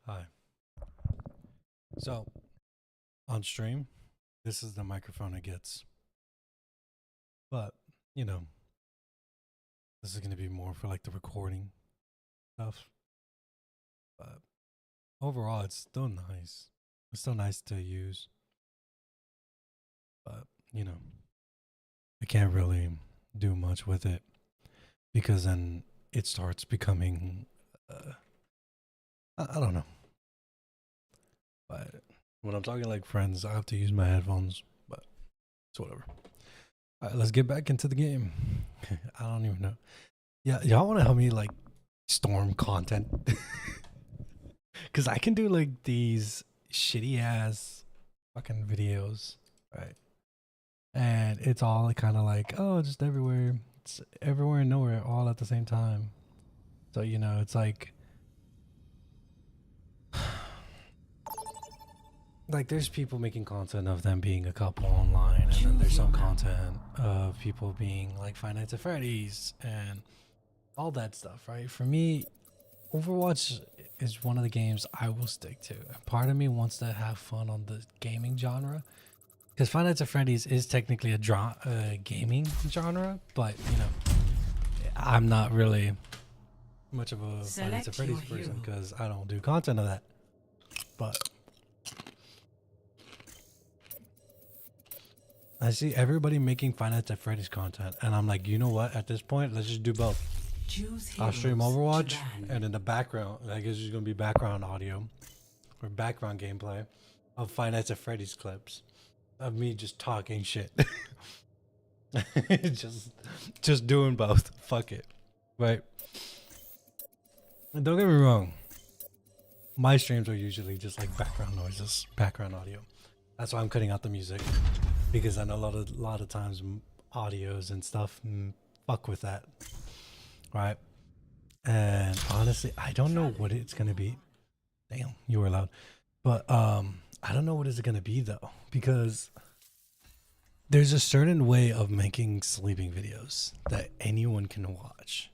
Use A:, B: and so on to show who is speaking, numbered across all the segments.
A: Hi. So, on stream, this is the microphone it gets. But, you know, this is going to be more for like the recording stuff. But overall, it's still nice. It's still nice to use. But, you know, I can't really do much with it because then it starts becoming, I don't know. But when I'm talking like friends, I have to use my headphones. But it's whatever. All right, let's get back into the game. I don't even know. Yeah, y'all want to help me like storm content? Because I can do like these shitty ass fucking videos, right? And it's all kind of like, oh, just everywhere. It's everywhere and nowhere all at the same time. So, it's like there's people making content of them being a couple online, and then there's some content of people being like Five Nights at Freddy's and all that stuff, right? For me, Overwatch is one of the games I will stick to. Part of me wants to have fun on the gaming genre because Five Nights at Freddy's is technically a gaming genre, but I'm not really much of a Five Nights at Freddy's person because I don't do content of that. But I see everybody making Five Nights at Freddy's content, and I'm like, you know what? At this point, let's just do both. I'll stream Overwatch, and in the background, I guess there's gonna be background audio or background gameplay of Five Nights at Freddy's clips of me just talking shit. just doing both. Fuck it. Right. And don't get me wrong. My streams are usually just like background noises, background audio. That's why I'm cutting out the music because I know a lot of times audios and stuff fuck with that. Right. And honestly, I don't know what it's gonna be. Damn, you were loud. But I don't know what it's gonna be though, because there's a certain way of making sleeping videos that anyone can watch.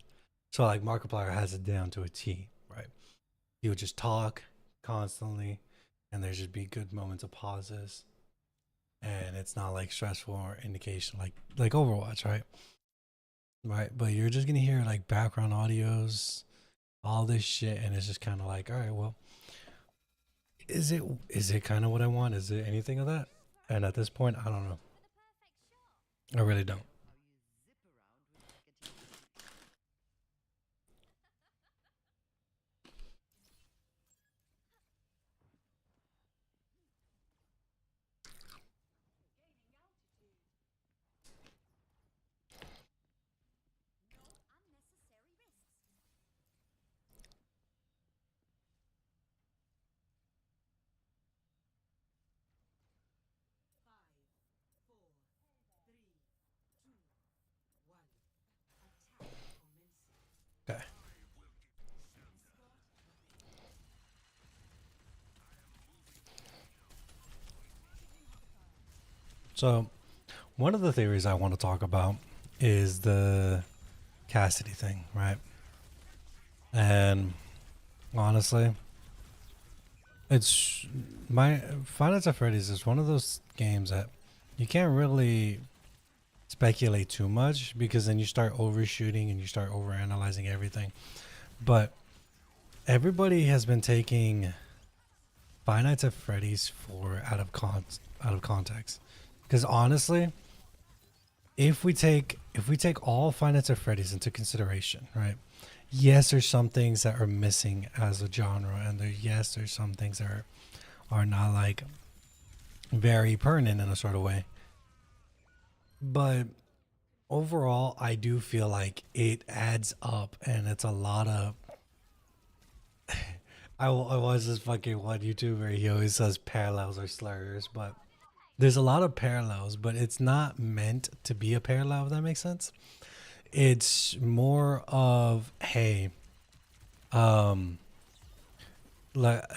A: So like Markiplier has it down to a T, right? He would just talk constantly, and there's just be good moments of pauses, and it's not like stressful or indication like Overwatch, right? Right, but you're just gonna hear like background audios, all this shit, and it's just kind of like, all right, well, is it kind of what I want? Is it anything of that? And at this point, I don't know. I really don't. Okay. So one of the theories I want to talk about is the Cassidy thing, right? And honestly, it's my Five Nights at Freddy's is one of those games that you can't really speculate too much because then you start overshooting and you start overanalyzing everything. But everybody has been taking Five Nights at Freddy's for out of context. Because honestly, if we take all Five Nights at Freddy's into consideration, right? Yes, there's some things that are missing as a genre, and there's some things that are not like very pertinent in a sort of way. But overall, I do feel like it adds up, and it's a lot of. I was this fucking one YouTuber. He always says parallels or slurs, but there's a lot of parallels, but it's not meant to be a parallel. If that makes sense. It's more of hey, um,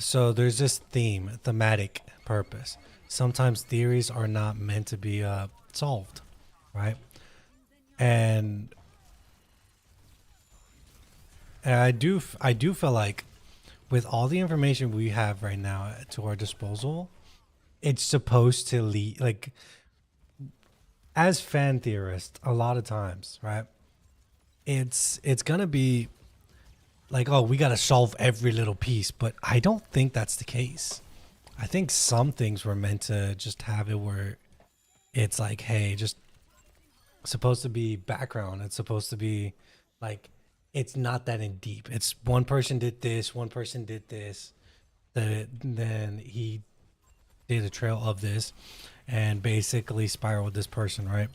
A: so there's this thematic purpose. Sometimes theories are not meant to be solved, right? And, and I do feel like with all the information we have right now to our disposal, it's supposed to lead, like, as fan theorists, a lot of times, right? It's gonna be like, oh, we gotta solve every little piece, but I don't think that's the case. I think some things were meant to just have it where it's like, hey, just supposed to be background. It's supposed to be like, it's not that in deep. It's one person did this, one person did this, then he did a trail of this, and basically spiraled this person, right?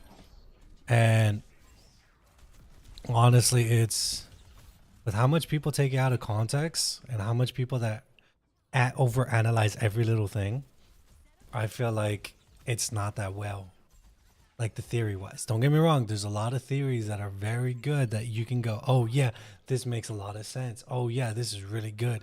A: And honestly, it's with how much people take it out of context and how much people that overanalyze every little thing. I feel like it's not that well, like the theory wise. Don't get me wrong, there's a lot of theories that are very good that you can go, oh yeah, this makes a lot of sense. Oh yeah, this is really good.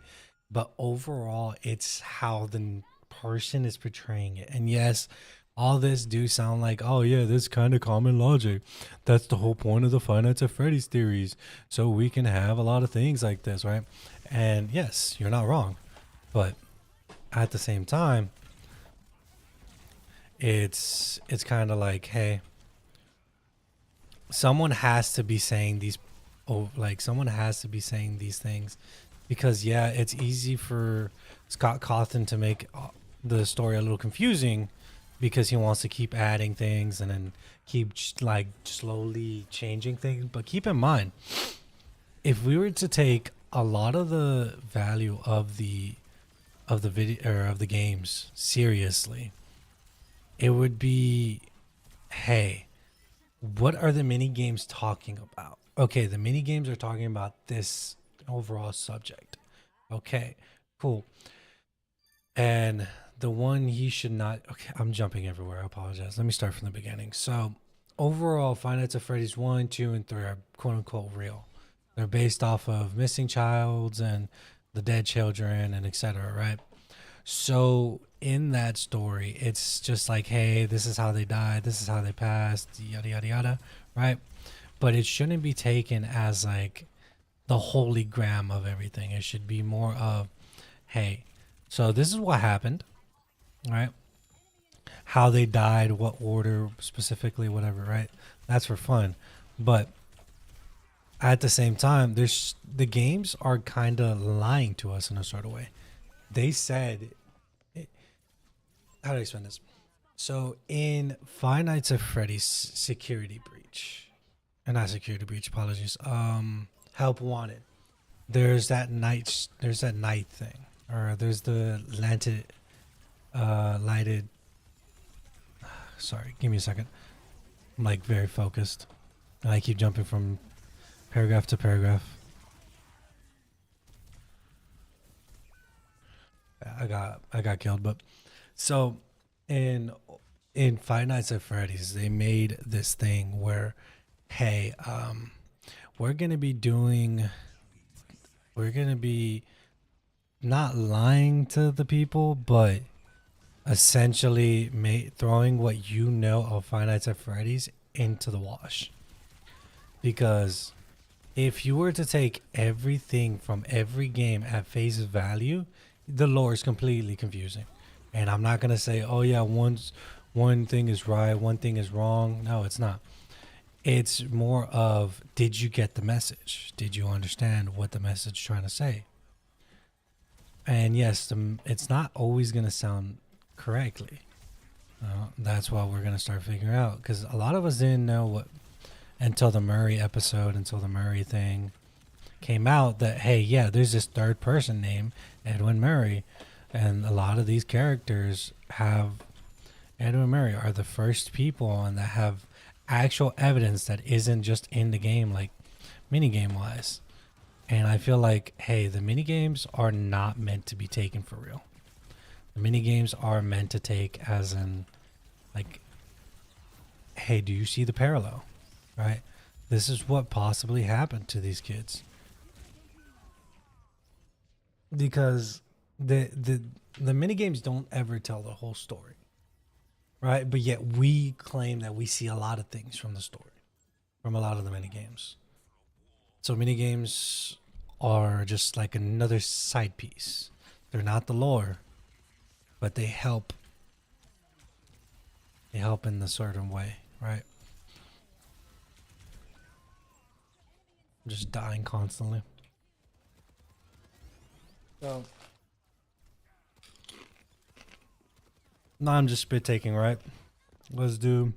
A: But overall, it's how the person is portraying it. And yes, all this do sound like, oh yeah, this kind of common logic. That's the whole point of the Five Nights at Freddy's theories. So we can have a lot of things like this, right? And yes, you're not wrong. But at the same time, it's kind of like, hey, someone has to be saying these, oh, like someone has to be saying these things, because yeah, it's easy for Scott Cawthon to make the story a little confusing because he wants to keep adding things and then keep like slowly changing things. But keep in mind, if we were to take a lot of the value of the video or of the games seriously, it would be, hey, what are the mini games talking about? Okay, the mini games are talking about this overall subject. Okay, cool. And the one he should not, okay, I'm jumping everywhere, I apologize. Let me start from the beginning. So overall, Five Nights at Freddy's 1, 2, and 3 are quote unquote real. They're based off of missing childs and the dead children and etc., right? So in that story, it's just like, hey, this is how they died, this is how they passed, yada yada yada, right? But it shouldn't be taken as like the holy grail of everything. It should be more of, hey, so this is what happened, right? How they died, what order specifically, whatever, right? That's for fun. But at the same time, there's the games are kind of lying to us in a sort of way. They said, how do I explain this? So in Five Nights at Freddy's Security Breach, and not Security Breach, apologies. Help Wanted. There's that night thing, or there's the lighted. Sorry, give me a second. I'm like very focused, and I keep jumping from paragraph to paragraph. I got killed, but so in Five Nights at Freddy's, they made this thing where, hey, we're gonna be not lying to the people, but essentially throwing what you know of Five Nights at Freddy's into the wash. Because if you were to take everything from every game at face value, the lore is completely confusing. And I'm not gonna say, oh yeah, one thing is right, one thing is wrong. No, it's not. It's more of, did you get the message? Did you understand what the message is trying to say? And yes, it's not always gonna sound correctly. That's what we're gonna start figuring out, because a lot of us didn't know what until the Murray episode, until the Murray thing came out, that hey, yeah, there's this third person named Edwin Murray, and a lot of these characters have Edwin Murray are the first people on that have actual evidence that isn't just in the game, like mini game wise. And I feel like, hey, the mini games are not meant to be taken for real. The mini games are meant to take as in, like, hey, do you see the parallel? Right? This is what possibly happened to these kids. Because the mini games don't ever tell the whole story. Right? But yet we claim that we see a lot of things from the story, from a lot of the mini games. So mini games are just like another side piece. They're not the lore, but they help. They help in a certain way, right? I'm just dying constantly. So now I'm just spit taking, right? Let's do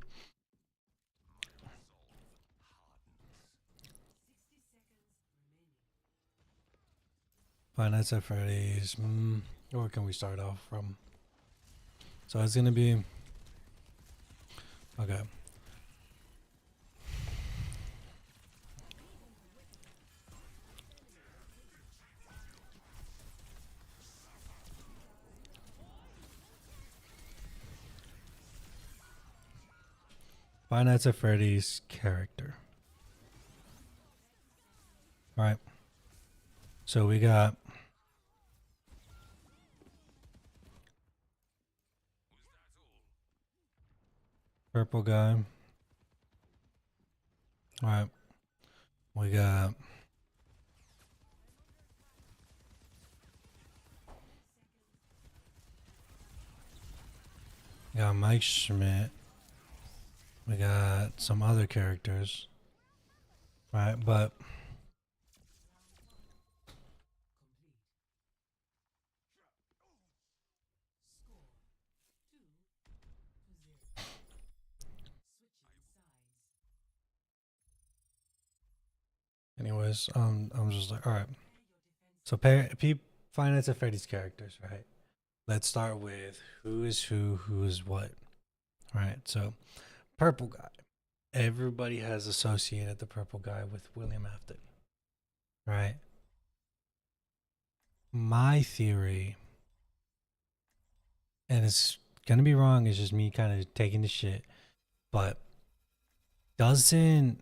A: Five Nights at Freddy's. Where can we start off from? So it's gonna be okay. Five Nights at Freddy's character. Right. So we got purple guy. Alright. We got Mike Schmidt. We got some other characters. Right, but anyways, I'm just like, all right. So, Five Nights at Freddy's characters, right? Let's start with who is what, right? So, purple guy. Everybody has associated the purple guy with William Afton, right? My theory, and it's gonna be wrong, it's just me kind of taking the shit, but doesn't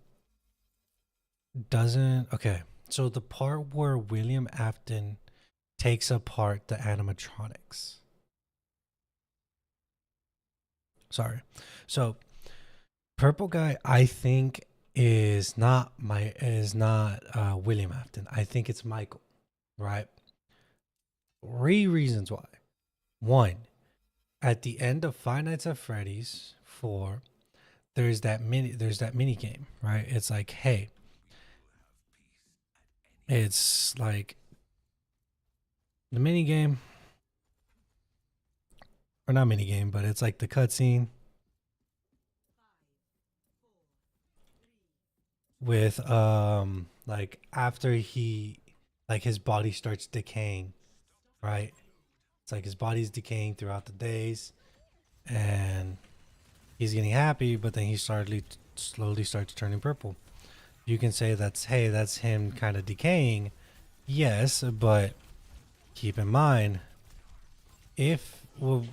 A: okay. So the part where William Afton takes apart the animatronics. Sorry. So purple guy, I think is not William Afton. I think it's Michael, right? Three reasons why. One, at the end of Five Nights at Freddy's 4, there's that mini game, right? It's like, hey, it's like the mini game, or not mini game, but it's like the cutscene with like after he like his body starts decaying, right? It's like his body's decaying throughout the days, and he's getting happy, but then he slowly starts turning purple. You can say that's him kind of decaying, yes, but keep in mind, if well,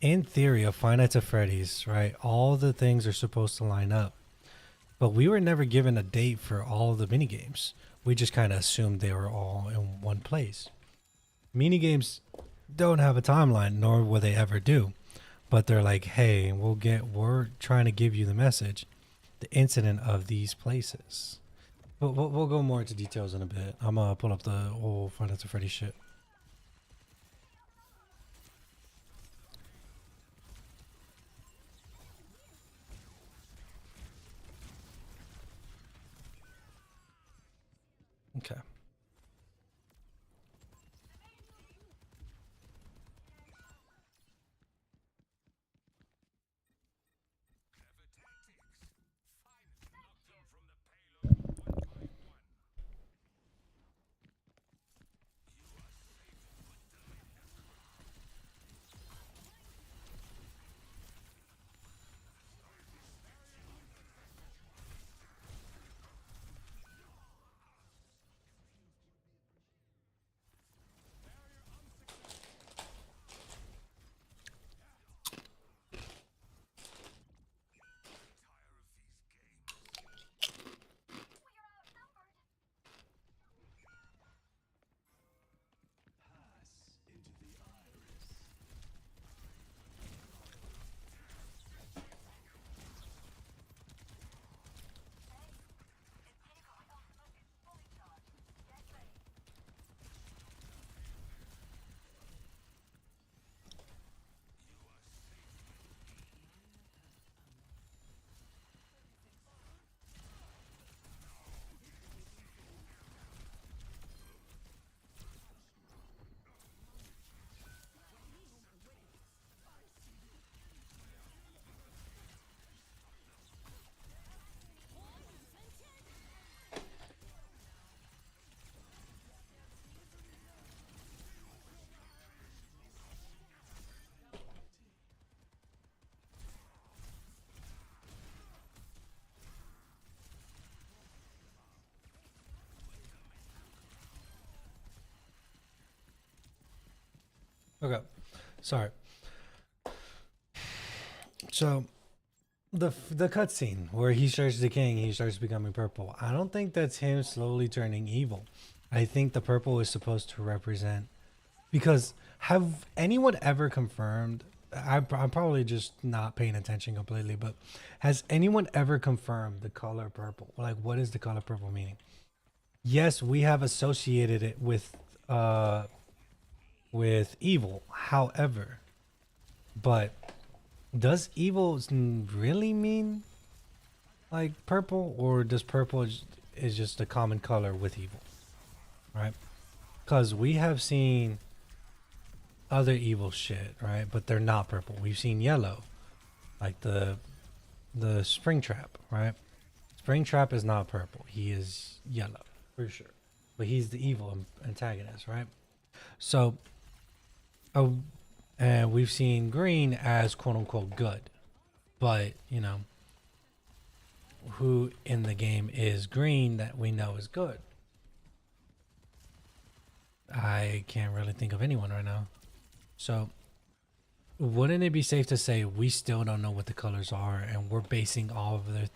A: in theory of Five Nights at Freddy's, right, all the things are supposed to line up, but we were never given a date for all the mini games. We just kind of assumed they were all in one place. Mini games don't have a timeline, nor will they ever do. But they're like, hey, we're trying to give you the message, the incident of these places. But we'll go more into details in a bit. I'm gonna pull up the whole Five Nights at Freddy's shit. Okay. Okay, sorry. So the cutscene where he starts decaying, he starts becoming purple. I don't think that's him slowly turning evil. I think the purple is supposed to represent, because have anyone ever confirmed? I'm probably just not paying attention completely, but has anyone ever confirmed the color purple? Like, what is the color purple meaning? Yes, we have associated it with evil. However, but does evil really mean like purple, or does purple is just a common color with evil, right? Because we have seen other evil shit, right? But they're not purple. We've seen yellow, like the Springtrap, right? Springtrap is not purple. He is yellow for sure, but he's the evil antagonist, right? So, oh, and we've seen green as quote unquote good, but you know, who in the game is green that we know is good? I can't really think of anyone right now. So, wouldn't it be safe to say we still don't know what the colors are, and we're basing all of their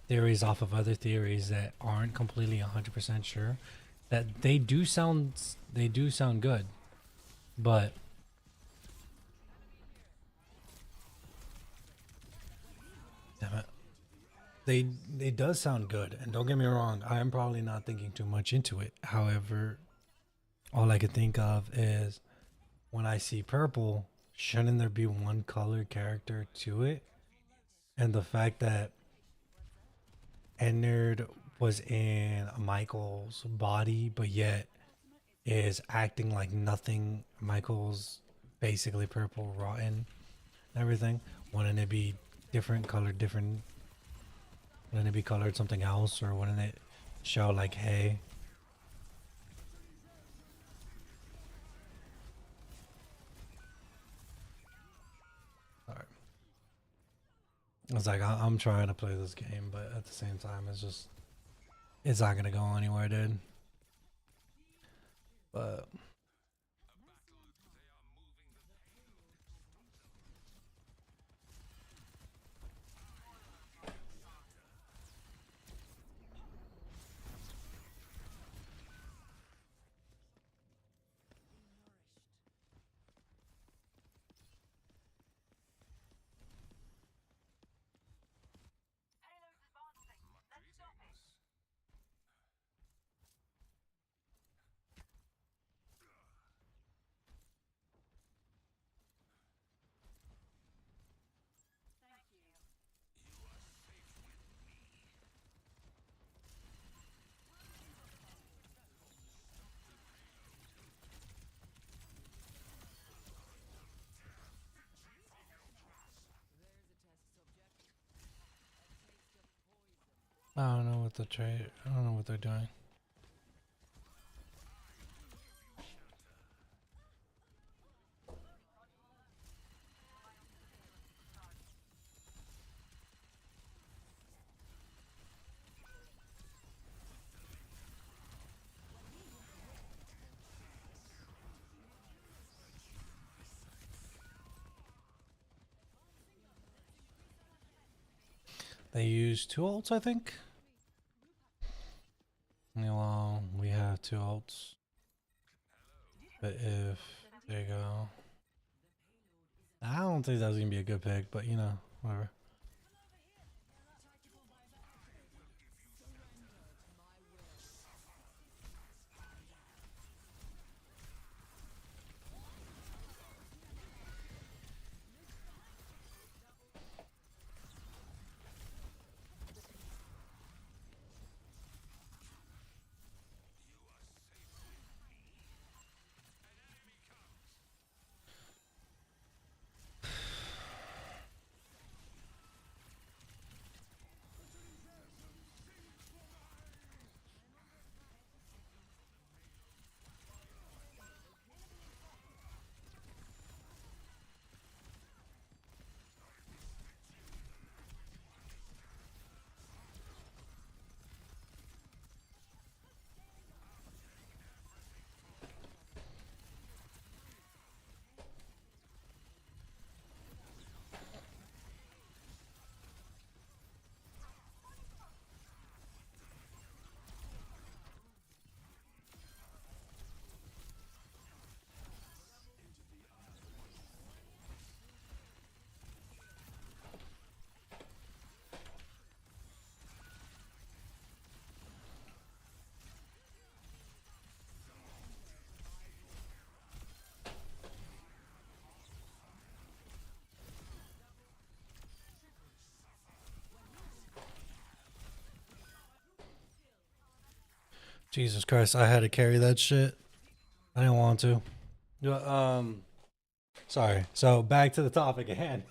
A: theories off of other theories that aren't completely 100% sure? That they do sound good, but damn it, they does sound good. And don't get me wrong, I am probably not thinking too much into it. However, all I could think of is when I see purple, shouldn't there be one color character to it? And the fact that Ennard was in Michael's body, but yet is acting like nothing. Michael's basically purple, rotten, and everything. Wouldn't it be different colored, different? Wouldn't it be colored something else, or wouldn't it show like, hey? Sorry. It's like I'm trying to play this game, but at the same time, it's not gonna go anywhere, dude. But I don't know what the trade. I don't know what they're doing. They use two ults, I think. Well, we have two ults. But if there you go. I don't think that was gonna be a good pick, but you know, whatever. Jesus Christ, I had to carry that shit. I didn't want to. Yeah, sorry. So back to the topic at hand.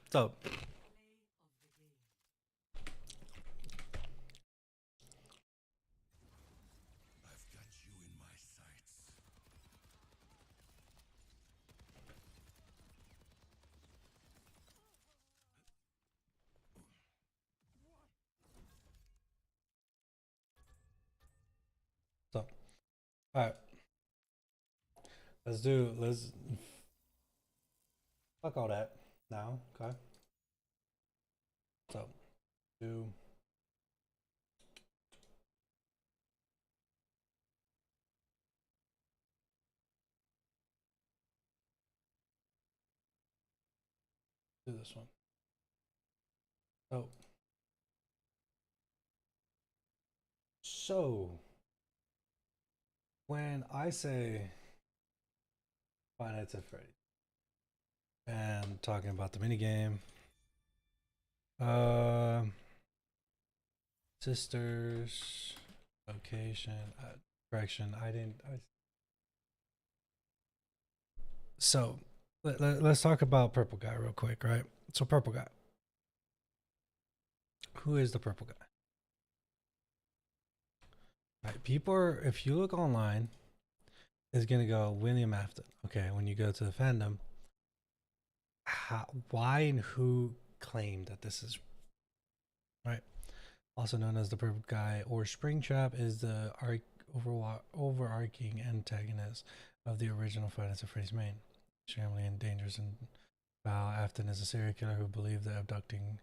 A: So so all right. Let's fuck all that now. Okay. So do this one. So when I say Five Nights at Freddy's and talking about the minigame, uh, sisters, location, correction. I didn't. So let's talk about Purple Guy real quick, right? So Purple Guy. Who is the Purple Guy? Right. People are, if you look online, is gonna go William Afton. Okay, when you go to the fandom, why and who claimed that this is right? Also known as the Purple Guy or Springtrap, is the overarching antagonist of the original Five Nights at Freddy's main. Extremely dangerous and foul. Afton is a serial killer who believes that abducting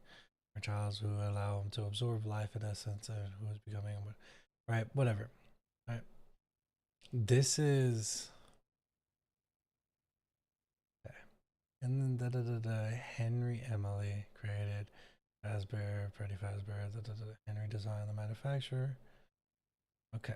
A: our child who allow him to absorb life in essence and who is becoming right, whatever. Right. This is okay. And then Henry Emily created Fazbear, Freddy Fazbear, Henry designed the manufacturer. Okay.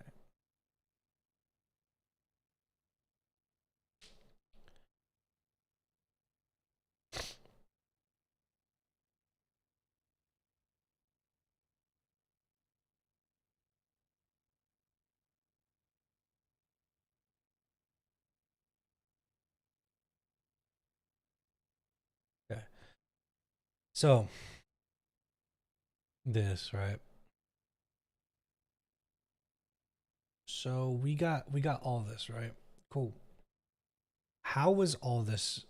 A: Okay. So this, right? So we got all this, right? Cool. How was all this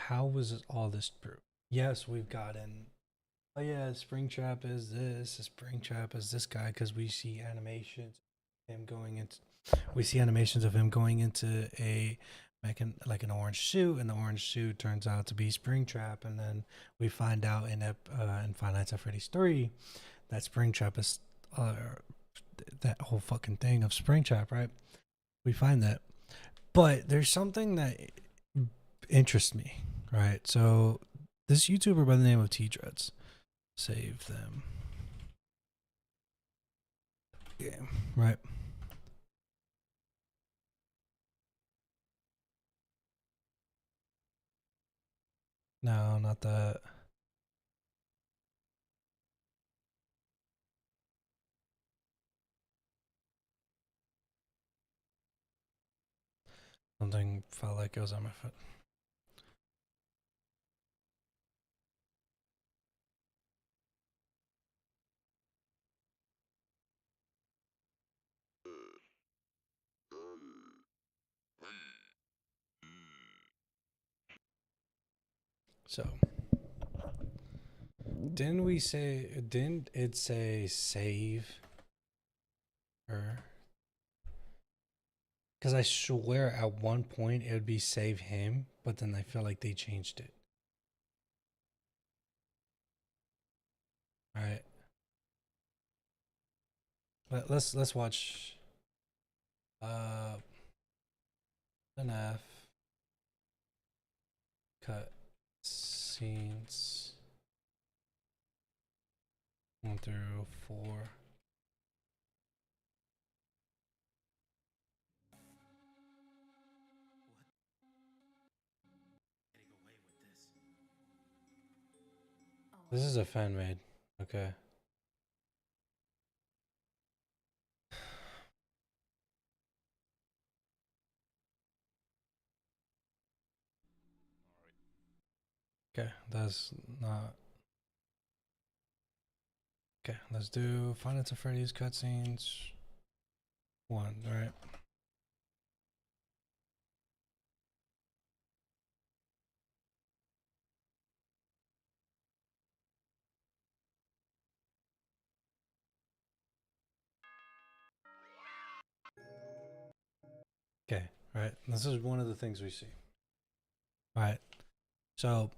A: true? Yes, we've gotten, oh yeah, Springtrap is this, Springtrap is this guy, because we see animations of him going into a like an orange suit, and the orange suit turns out to be Springtrap, and then we find out in Five Nights at Freddy's 3 that Springtrap is that whole fucking thing of Springtrap, right? We find that. But there's something that interests me, right? So this YouTuber by the name of T Dreads, save them. Game, right? No, not that. Something felt like it was on my foot. So, didn't it say save her? Because I swear at one point it would be save him, but then I feel like they changed it. All right. Let's watch FNAF cut scenes 1 through 4. This is a fan made. Okay. Okay, that's not. Okay, let's do Final Fantasy Freddy's cutscenes 1, right? Okay, right. This is one of the things we see. All right. So,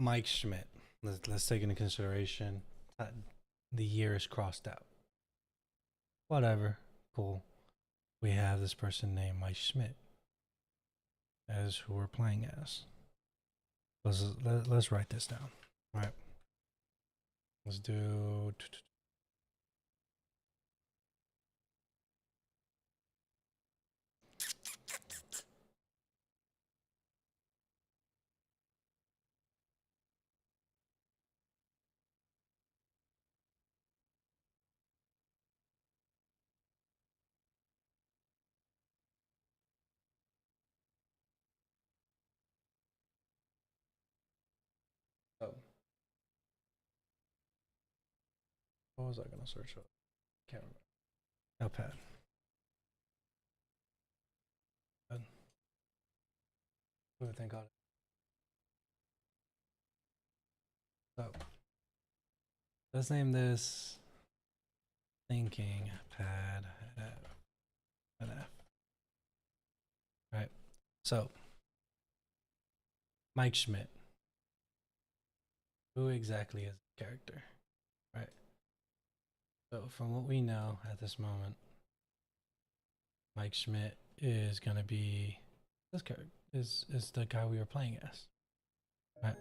A: Mike Schmidt. Let's take into consideration that the year is crossed out. Whatever. Cool. We have this person named Mike Schmidt as who we're playing as. Let's write this down. All right. Let's do. Oh, what was I gonna search up? Can't remember. Notepad. Who would think got it? So let's name this thinking pad NF. Right. So Mike Schmidt. Who exactly is the character? Right. So from what we know at this moment, Mike Schmidt is gonna be this character is the guy we were playing as. Right.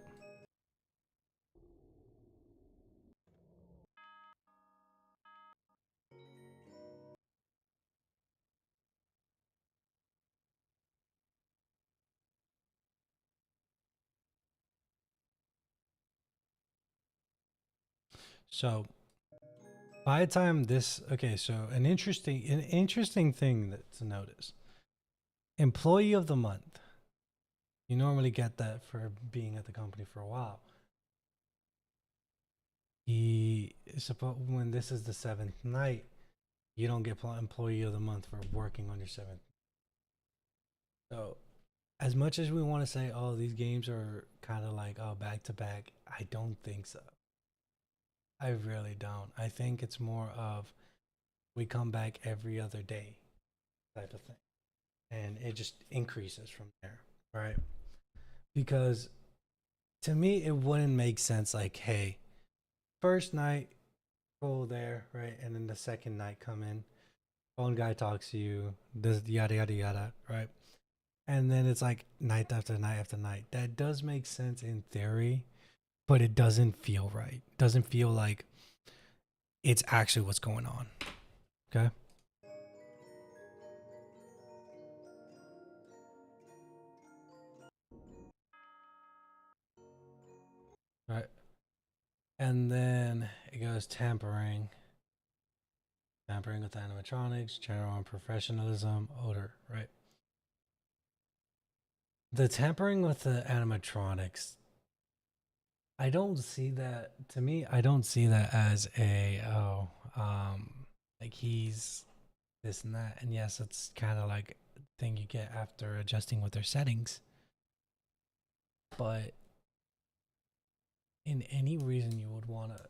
A: So by the time this so an interesting thing that to notice. Employee of the month. You normally get that for being at the company for a while. He is supposed when this is the 7th night, you don't get employee of the month for working on your 7th. So as much as we want to say, oh, these games are kind of like, oh, back to back, I don't think so. I really don't. I think it's more of we come back every other day type of thing. And it just increases from there, right? Because to me, it wouldn't make sense like, hey, first night, go there, right? And then the second night, come in. Phone guy talks to you, this yada yada yada, right? And then it's like night after night after night. That does make sense in theory, but it doesn't feel right. Doesn't feel like it's actually what's going on. Okay. Right. And then it goes tampering. Tampering with animatronics, general unprofessionalism, odor, right? The tampering with the animatronics, I don't see that. To me, I don't see that as a like he's this and that. And yes, it's kind of like a thing you get after adjusting with their settings. But in any reason you would want to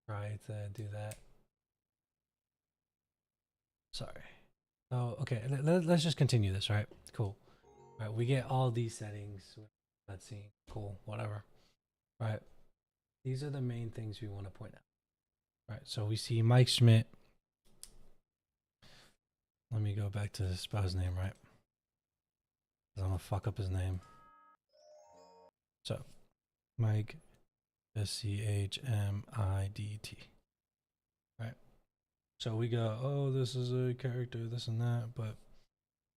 A: try to do that. Sorry. Oh, okay. Let's just continue this, right? Cool. Right, we get all these settings. Let's see. Cool. Whatever. Right. These are the main things we want to point out. Right. So we see Mike Schmidt. Let me go back to spell his name right. I'm gonna fuck up his name. So Mike SCHMIDT. Right. So we go, oh, this is a character, this and that, but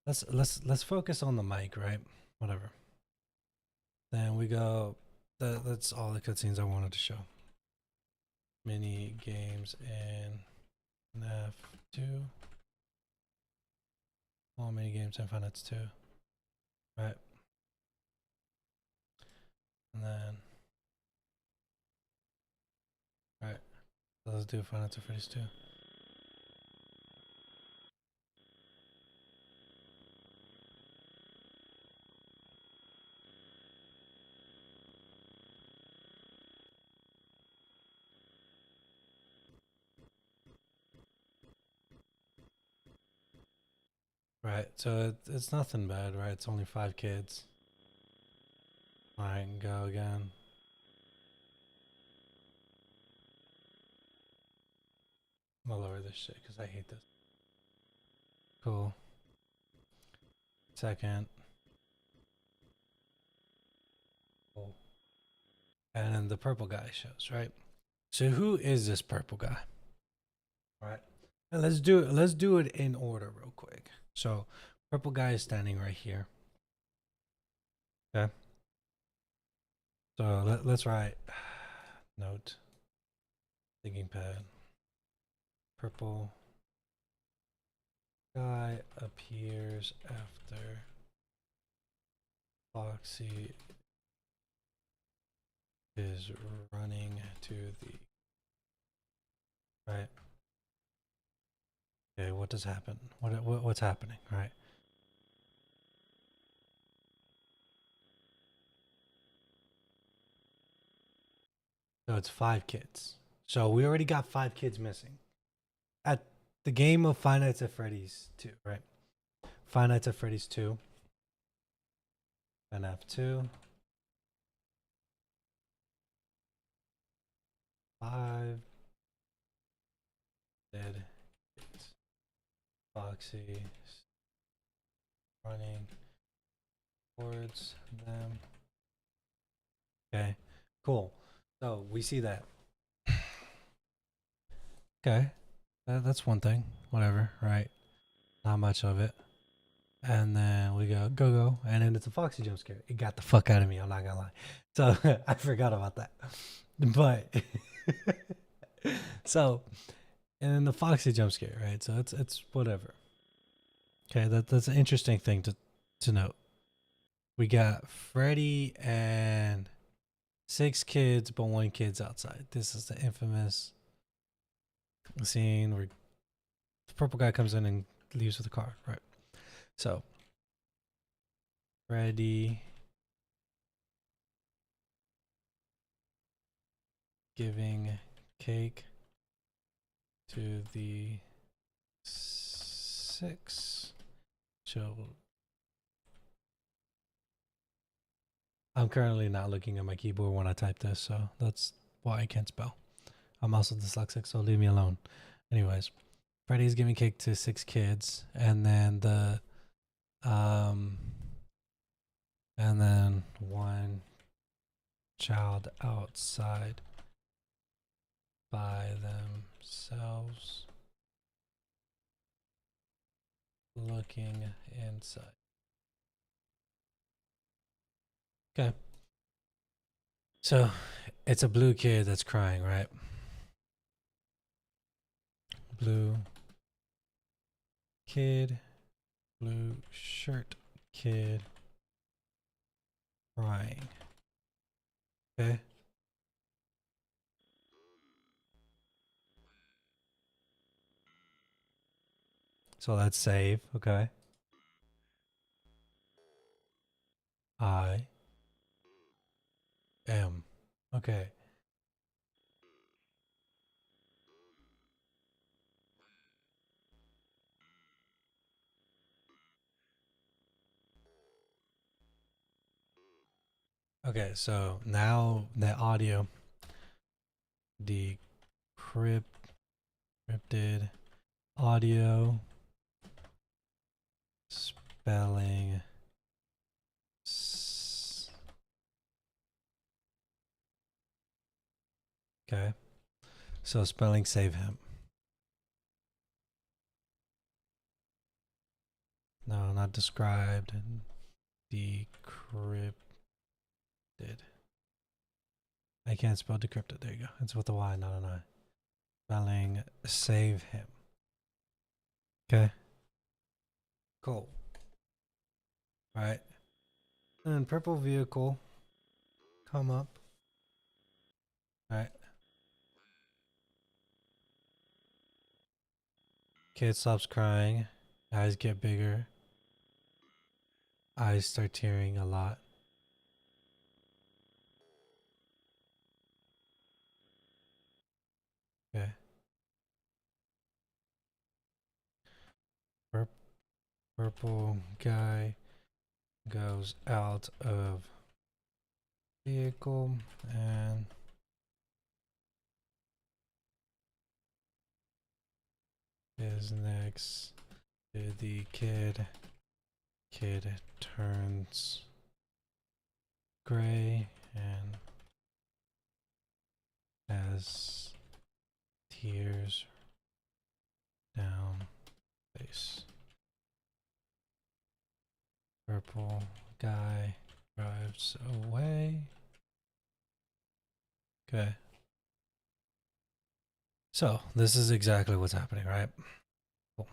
A: let's focus on the mic, right? Whatever. Then we go. That's all the cutscenes I wanted to show. Mini games in F2. All mini games in Finance 2. Right. And then Let's do Five Nights at Freddy's 2. Right, so it's nothing bad, right? It's only 5 kids. Alright, go again. I'll lower this shit because I hate this. Cool. Second. Cool. And then the purple guy shows, right? So who is this purple guy? All right. And let's do it in order real quick. So purple guy is standing right here. Okay. So let's write note. Thinking pad. Purple guy appears after Foxy is running to the right. Okay, what does happen? What's happening, right? So it's 5 kids. So we already got 5 kids missing. At the game of Five Nights at Freddy's 2, right? Five Nights at Freddy's 2. FNAF 2. 5 dead kids. Foxy running towards them. Okay, cool. So we see that. Okay, that's one thing. Whatever, right? Not much of it. And then we go, and then it's a Foxy jump scare. It got the fuck out of me. I'm not gonna lie. So I forgot about that. But so, and then the Foxy jump scare, right? So it's whatever. Okay, that's an interesting thing to note. We got Freddy and 6 kids, but 1 kid's outside. This is the infamous scene where the purple guy comes in and leaves with a car, right? So, Freddy giving cake to the 6 children. I'm currently not looking at my keyboard when I type this, so that's why I can't spell. I'm also dyslexic, so leave me alone. Anyways, Freddy's giving cake to 6 kids, and then and then 1 child outside by themselves looking inside. Okay. So it's a blue kid that's crying, right? Blue kid, blue shirt kid crying. Okay. So let's save. Okay. I am. Okay. Okay, so now the audio decrypted audio spelling okay. So spelling save him. No, not described. Decrypted. I can't spell decrypted. There you go. It's with a Y, not an I. Spelling save him. Okay. Cool. All right. And purple vehicle come up. All right. Kid stops crying. Eyes get bigger. Eyes start tearing a lot. Okay. Purple guy goes out of vehicle and is next to the kid. Kid turns gray and has tears down face. Purple guy drives away. Okay. So this is exactly what's happening, right? Cool.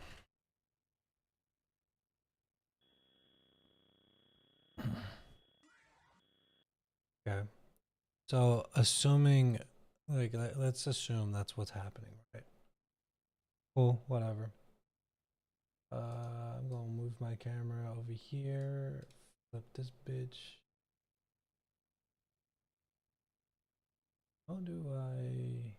A: Okay. So assuming, like, let's assume that's what's happening, right? Cool, whatever. I'm gonna move my camera over here. Flip this bitch. How do I?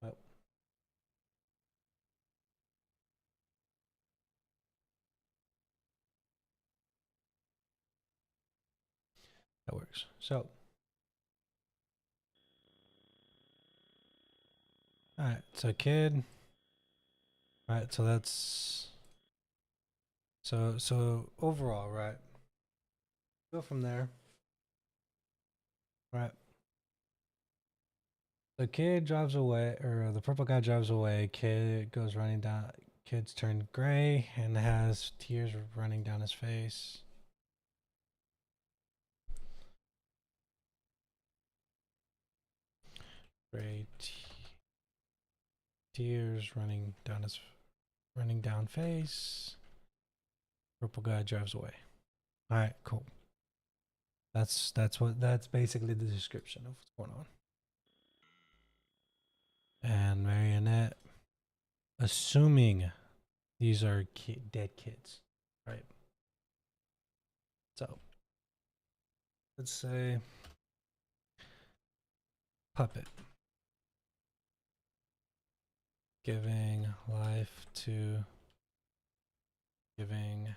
A: Oh, that works. So, all right. So kid. All right. So that's so overall, right? Go from there. Right. The kid drives away, or the purple guy drives away. Kid goes running down. Kid's turned gray and has tears running down his face. Gray tears running down face. Purple guy drives away. All right, cool. That's basically the description of what's going on. And Marionette, assuming these are dead kids, right? So let's say puppet giving life to giving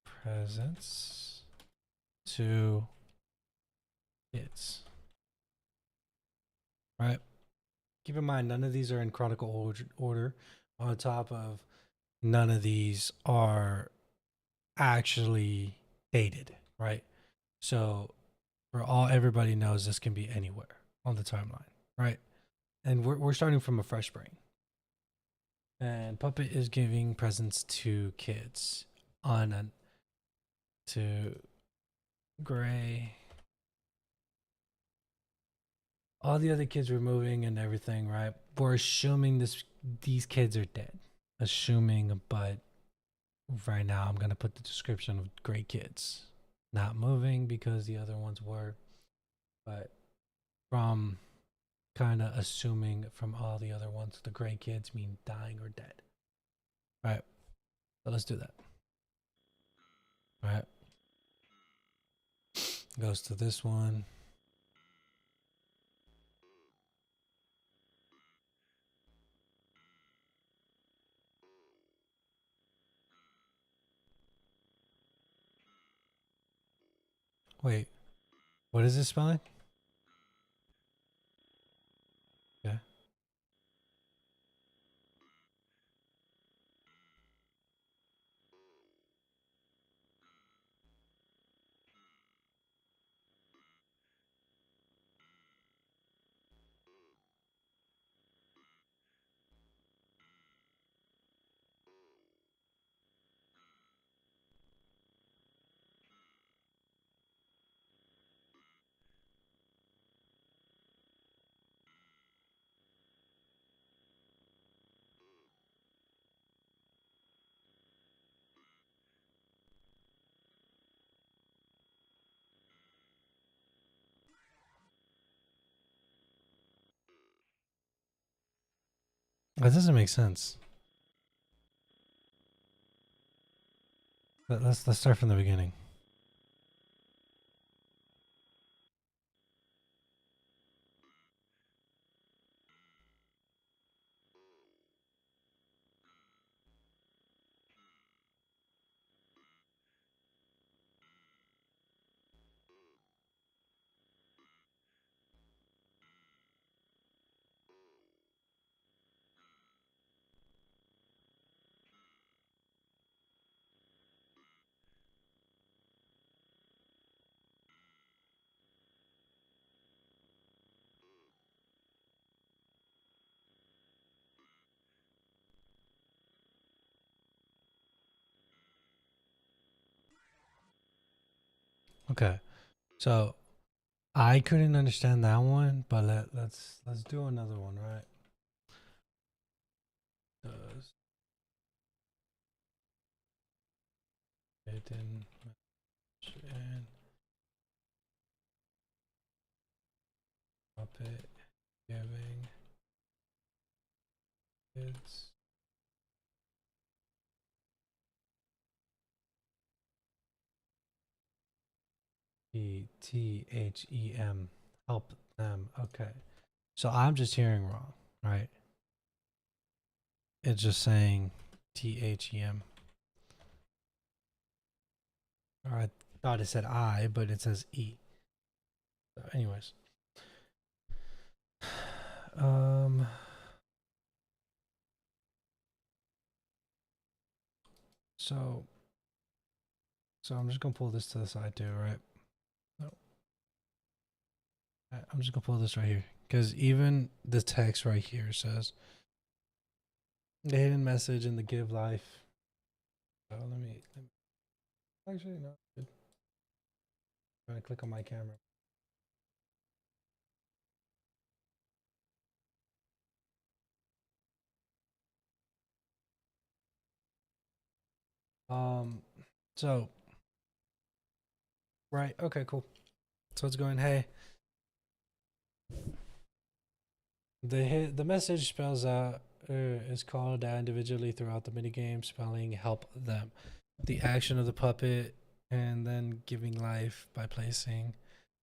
A: presents to kids, right? Keep in mind, none of these are in chronicle order. On top of none of these are actually dated, right? So for all everybody knows, this can be anywhere on the timeline, right? And we're starting from a fresh brain. And Puppet is giving presents to kids on a to Gray. All the other kids were moving and everything, right? We're assuming these kids are dead. Assuming, but right now I'm gonna put the description of Gray kids. Not moving because the other ones were, but from kind of assuming from all the other ones, the Gray kids mean dying or dead. All right, so let's do that. All right, goes to this one. Wait, what is this spelling? Yeah. That doesn't make sense. Let's start from the beginning. Okay, so I couldn't understand that one, but let's do another one, right? Does hidden and puppet giving kids THEM help them. Okay, so I'm just hearing wrong, right? It's just saying THEM. Or I thought it said I, but it says E. So anyways, um, so I'm just gonna pull this to the side too, right? No, I'm just gonna pull this right here because even the text right here says the hidden message in the give life. So let me actually no. I'm trying to click on my camera. Um, so right, okay, cool. So it's going, hey, the message spells out is called out individually throughout the minigame, spelling help them. The action of the puppet and then giving life by placing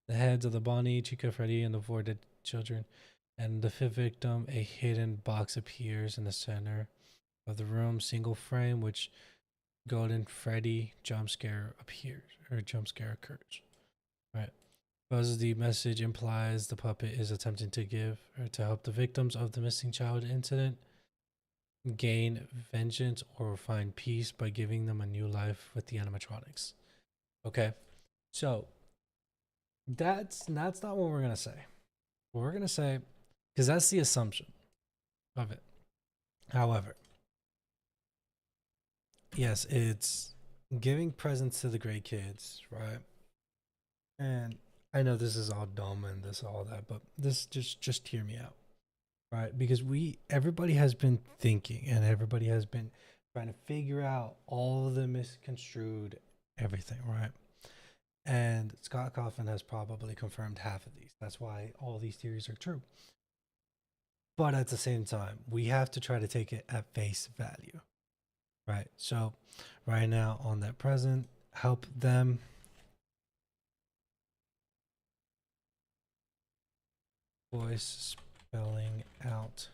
A: the heads of the Bonnie, Chica, Freddy, and the voided children. And the fifth victim, a hidden box appears in the center of the room, single frame, which Golden Freddy jump scare occurs. Right. Because the message implies the puppet is attempting to give or to help the victims of the missing child incident gain vengeance or find peace by giving them a new life with the animatronics. Okay. So that's not what we're gonna say. What we're gonna say, because that's the assumption of it. However, yes, it's giving presents to the great kids, right? And I know this is all dumb and this all that, but this just hear me out, right? Because everybody has been thinking and everybody has been trying to figure out all the misconstrued everything, right? And Scott Coffin has probably confirmed half of these. That's why all these theories are true. But at the same time, we have to try to take it at face value, right? So, right now on that present, help them voice spelling out.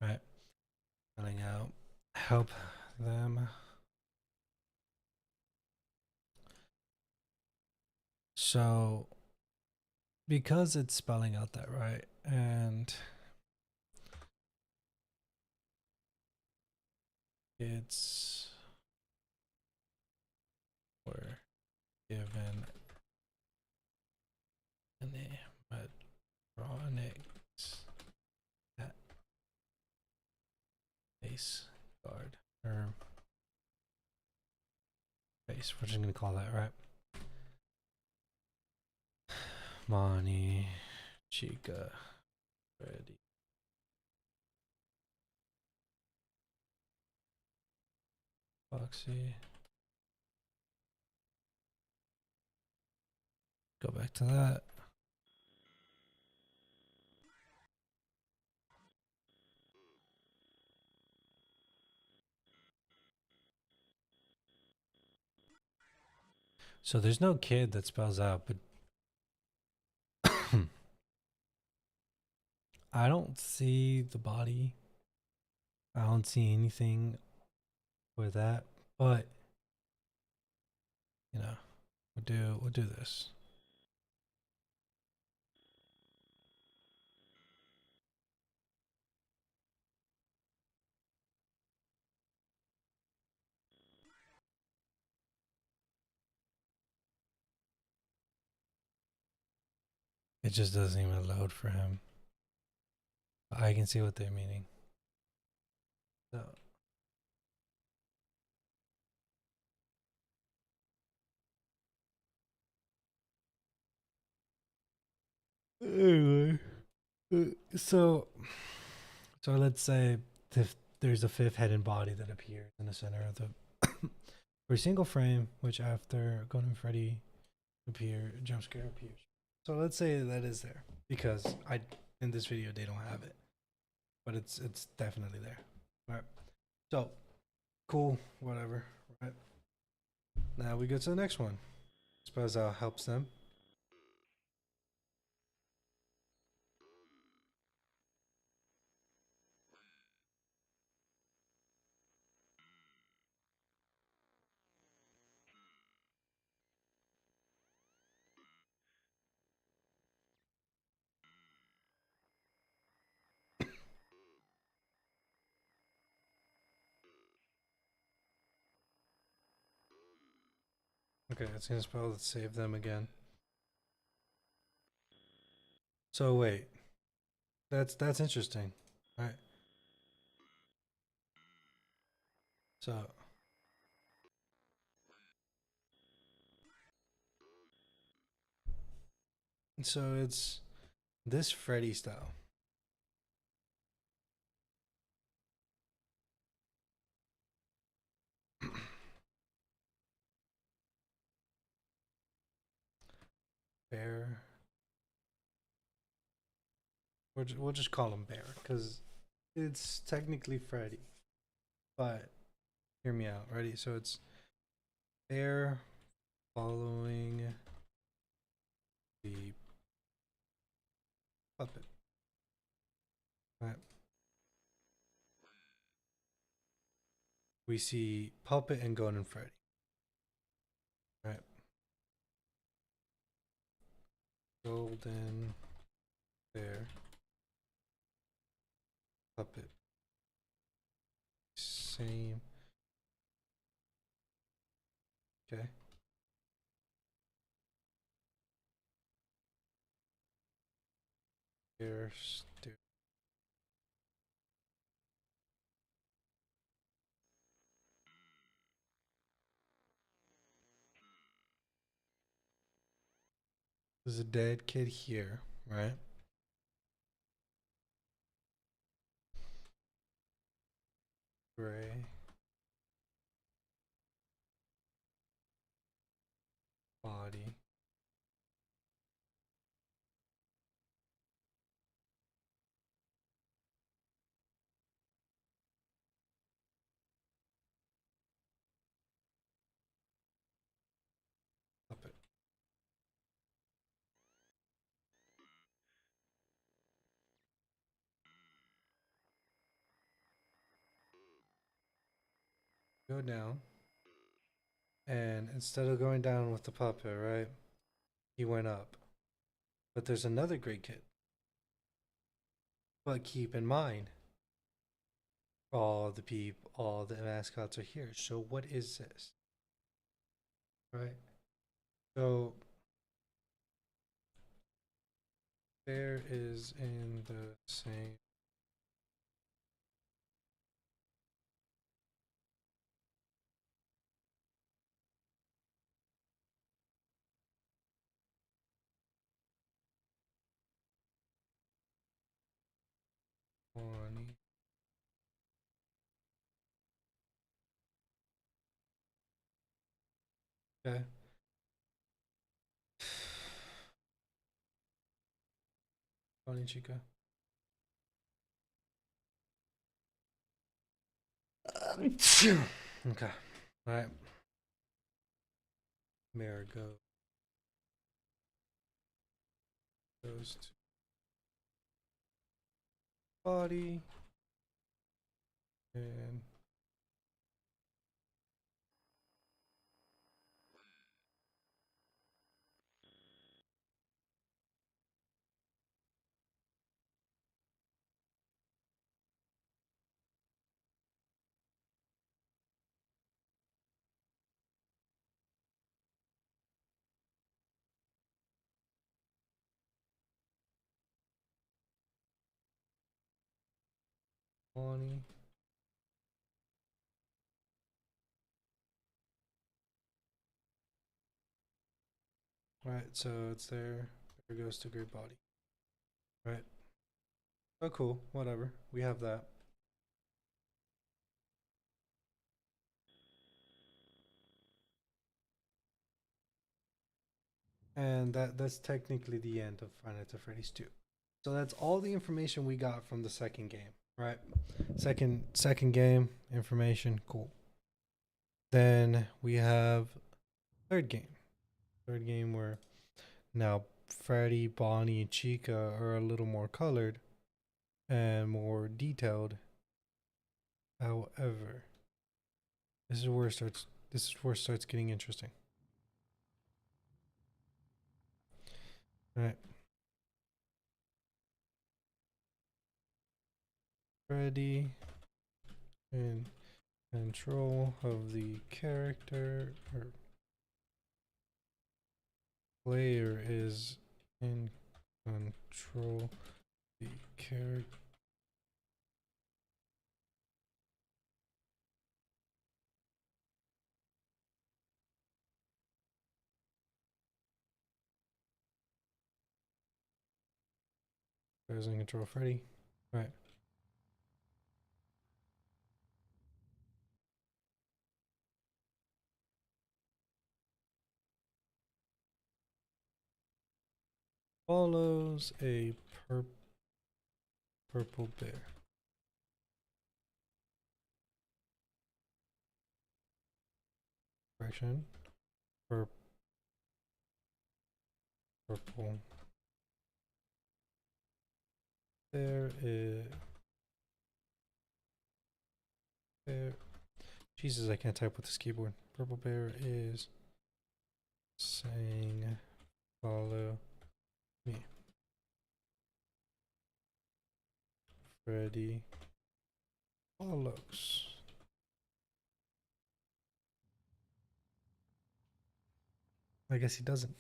A: Right? Spelling out. Help them. So, because it's spelling out that right, and it's were given animatronics at face guard or face. We're just gonna call that right. Bonnie, Chica, Freddy. Foxy. Go back to that. So there's no kid that spells out, but I don't see the body. I don't see anything with that, but you know, we'll do this. It just doesn't even load for him. I can see what they're meaning. So anyway, so let's say if there's a fifth head and body that appears in the center of the for a single frame, which after Golden Freddy jump scare appears. So let's say that is there because I in this video they don't have it, but it's definitely there. All right. So cool, whatever. Right. Now we go to the next one. Suppose helps them. Okay, it's gonna spell to save them again. So wait, that's interesting. All right. So it's this Freddy style. Bear. We'll just call him Bear because it's technically Freddy. But hear me out. Ready? So it's Bear following the puppet. Right. We see Puppet and Golden Freddy. Right. Golden Bear Puppet. Same. Okay. Bear Stu. There's a dead kid here, right? Gray body. Puppet. Go down. And instead of going down with the puppet, right? He went up. But there's another great kid. But keep in mind, all the mascots are here. So what is this? Right? So Bear is in the same one. Okay. Bonnie Chica. Okay. All right. Mirror goes to body and Bonnie. Right, so it's there. There goes to great body. Right. Oh, cool. Whatever. We have that. And that's technically the end of Five Nights at Freddy's 2. So that's all the information we got from the second game, right? Second game information, cool. Then we have third game. Third game where now Freddy, Bonnie, and Chica are a little more colored and more detailed. However, this is where it starts getting interesting. All right. Freddy in control of the character, or player is in control the character. Players in control of Freddy. Right. Follows a purple bear. Correction. Purple. There is. There. Jesus, I can't type with this keyboard. Purple bear is saying, follow me. Freddy follows. I guess he doesn't.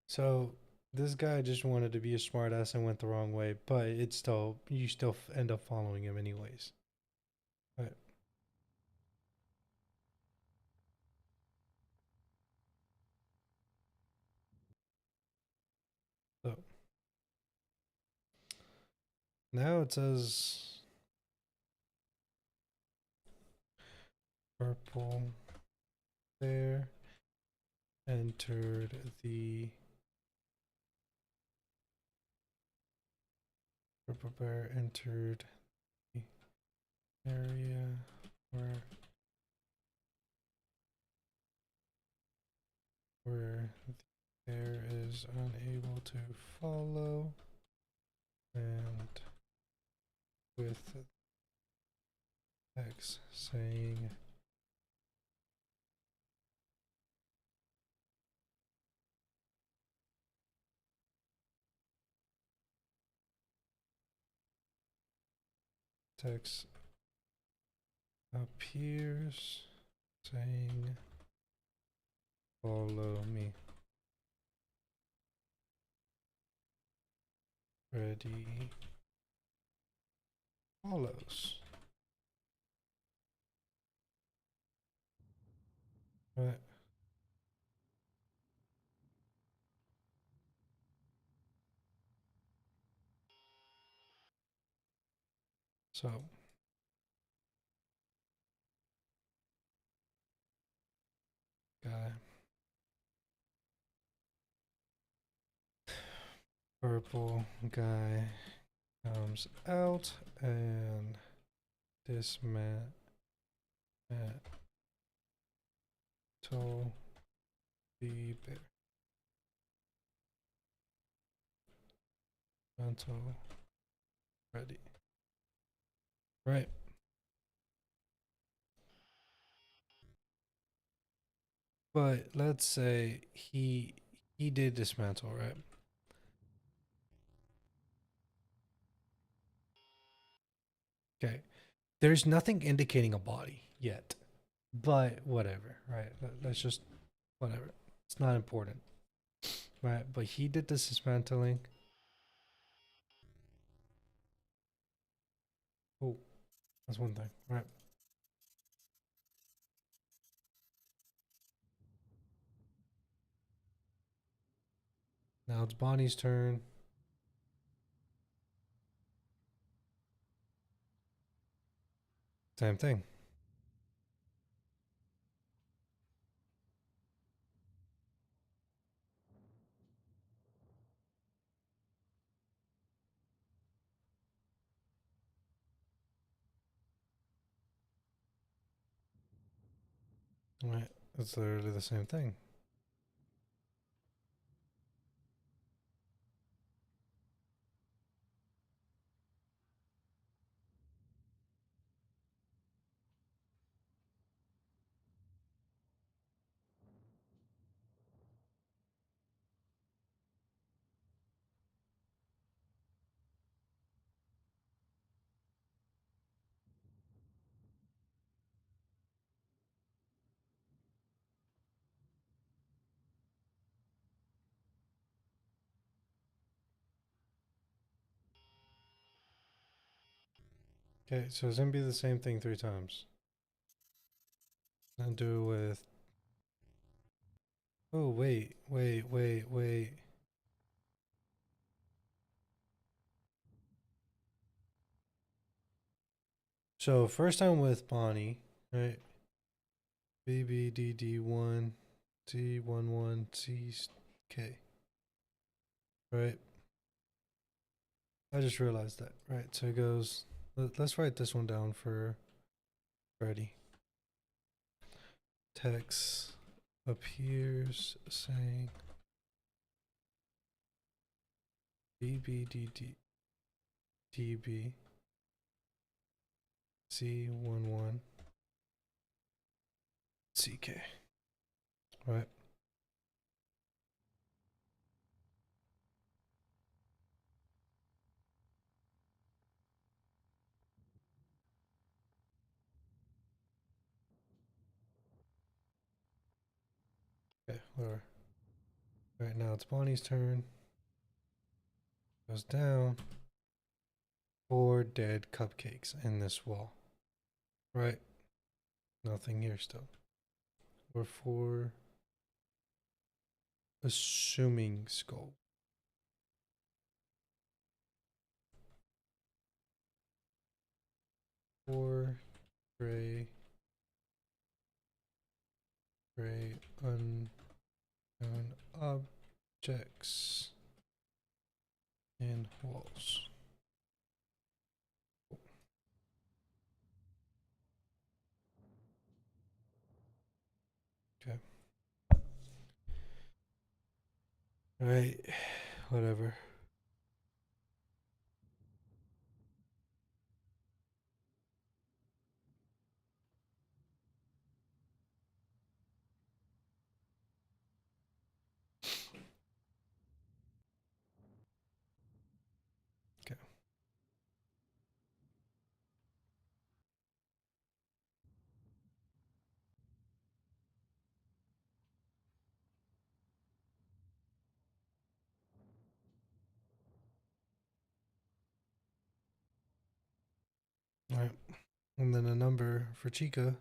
A: So this guy just wanted to be a smartass and went the wrong way, but it's still, you still end up following him anyways. Right. So now it says purple bear entered the purple bear entered the area where the bear is unable to follow, and with text saying text appears saying follow me. Ready follows. Right. So guy purple guy comes out and dismantle the bear. Mantle ready. Right. But let's say he did dismantle, right? Okay. There's nothing indicating a body yet. But whatever, right? Let's just whatever. It's not important. Right? But he did this dismantling. Oh, that's one thing. Right. Now it's Bonnie's turn. Same thing. Right. It's literally the same thing. Okay, so it's gonna be the same thing 3 times. And do with. Oh wait. So first time with Bonnie, right? BBDD1 T11 CK. Right? I just realized that. Right. So it goes. Let's write this one down for Freddy. Text appears saying BBDD DB C11 CK. Right. Okay, whatever. Right now it's Bonnie's turn. Goes down. 4 dead cupcakes in this wall. Right. Nothing here still. Or 4 assuming skull. 4 gray unknown objects in walls. Okay. All right. Whatever. Okay. All right. And then a number for Chica.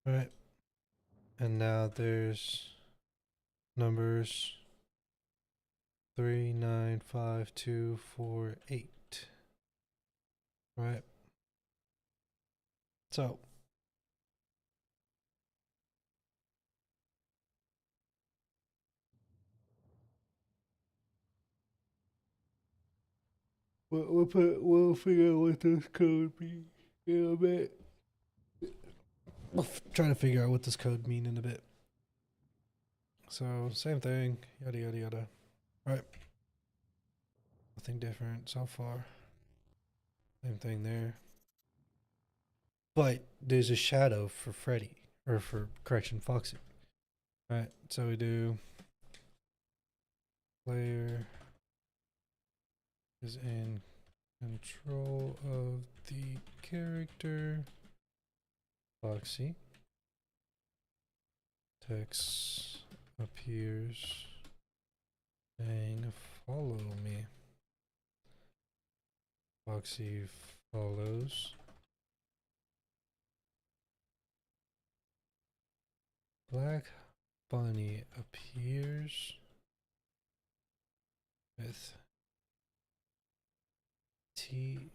A: All right. And now there's numbers 3, 9, 5, 2, 4, 8. Right. So we'll figure out what this code means in a bit. We'll try to figure out what this code mean in a bit. So same thing, yada yada yada. Right. Nothing different so far. Same thing there. But there's a shadow for Freddy, or for correction, Foxy. Right. So we do player is in control of the character Foxy. Text appears saying follow me. Foxy follows. Black Bunny appears with T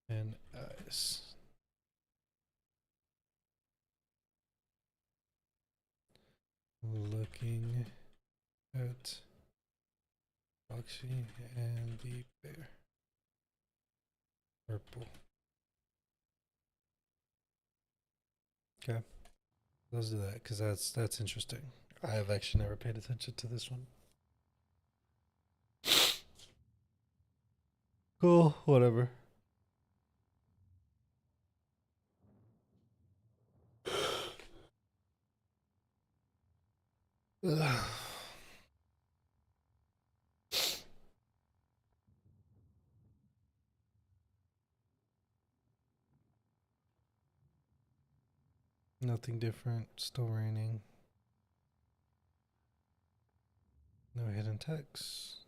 A: and S. Looking at Foxy and the bear. Purple. Okay, let's do that because that's interesting. I have actually never paid attention to this one. Cool, whatever. Nothing different. Still raining. No hidden text.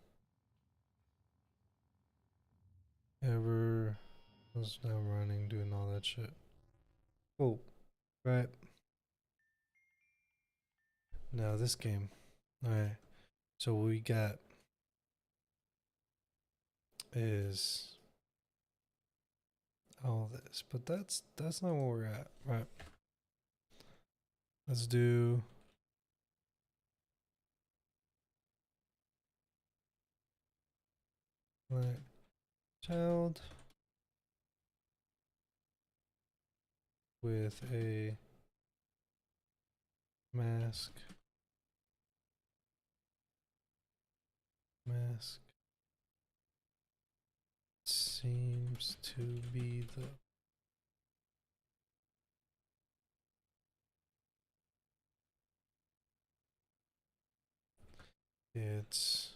A: Ever was now running, doing all that shit. Oh, right. Now this game. Alright. So what we got is all this. But that's not where we're at. Right. Let's do right. Child with a mask. Mask seems to be the it's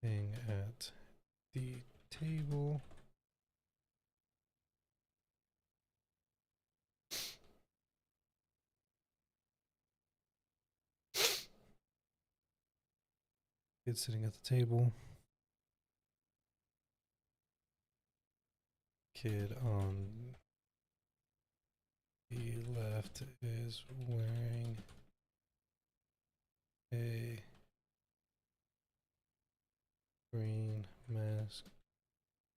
A: sitting at the table. Kid sitting at the table. Kid on The left is wearing a green mask,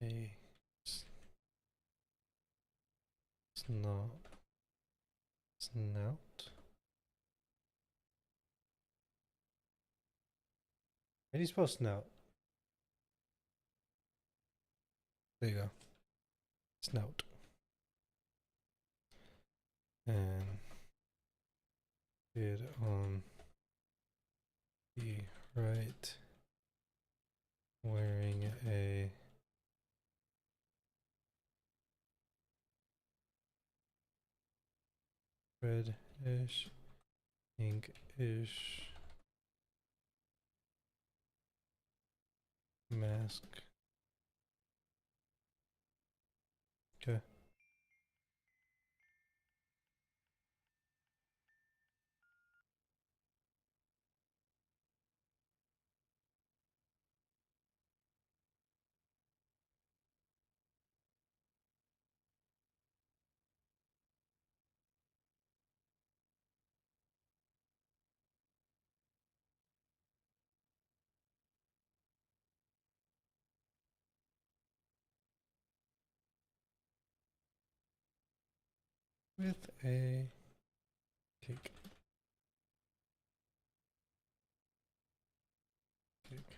A: a snout. How do you spell snout? There you go. Snout. And kid on the right wearing a reddish, pinkish mask. Okay. With a cake. Okay.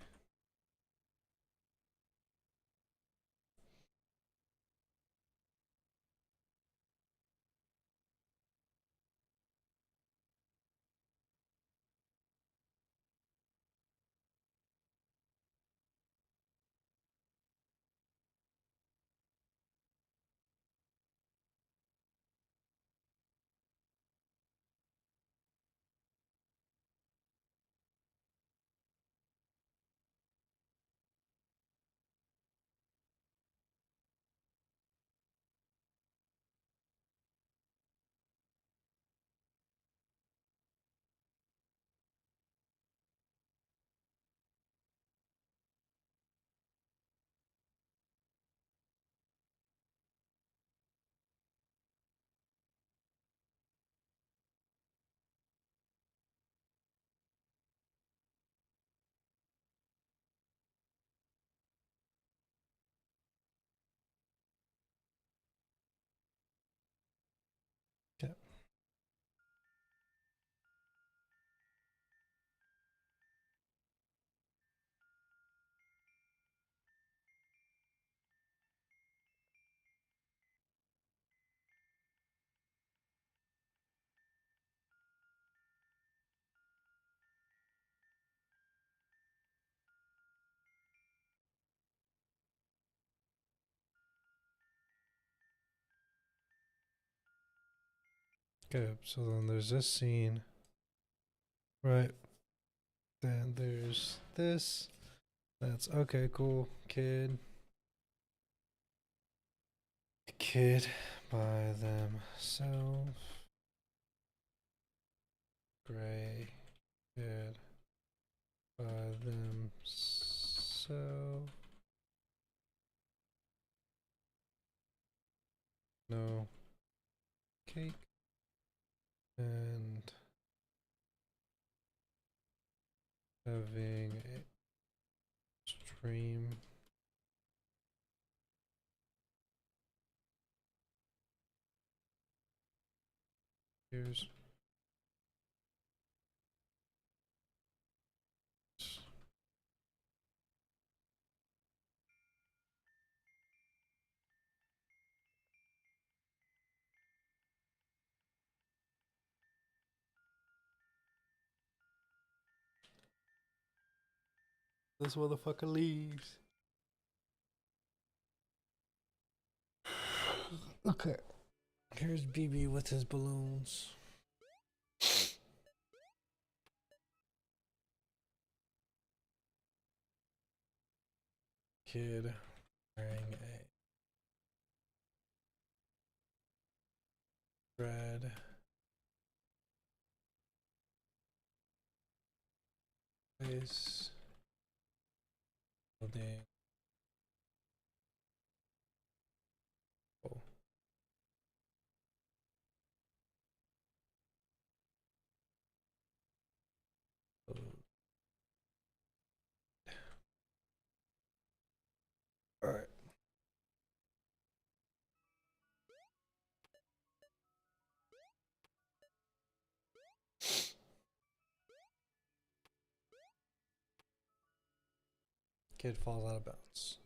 A: Okay, so then there's this scene, right? Then there's this. That's okay, cool. Kid by themselves. Gray kid by themselves. No cake. And having a stream. Here's this motherfucker leaves. Okay. Here's BB with his balloons. Kid wearing a red face building. Oh. Kid falls out of bounds.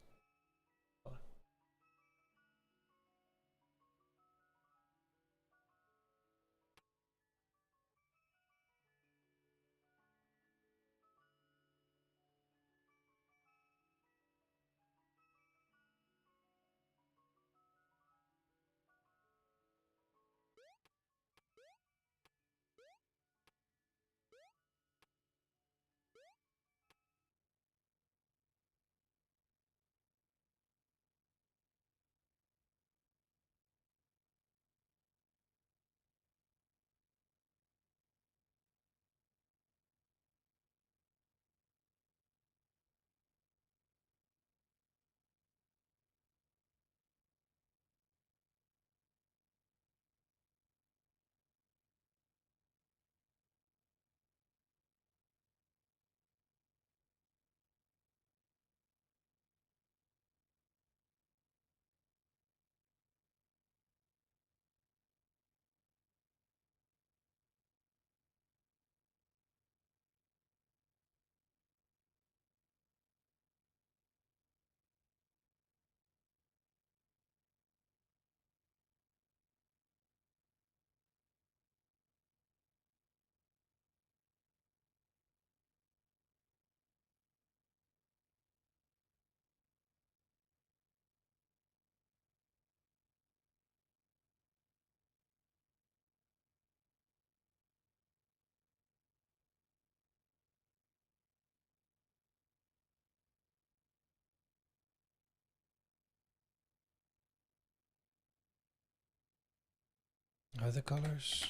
A: Other colors?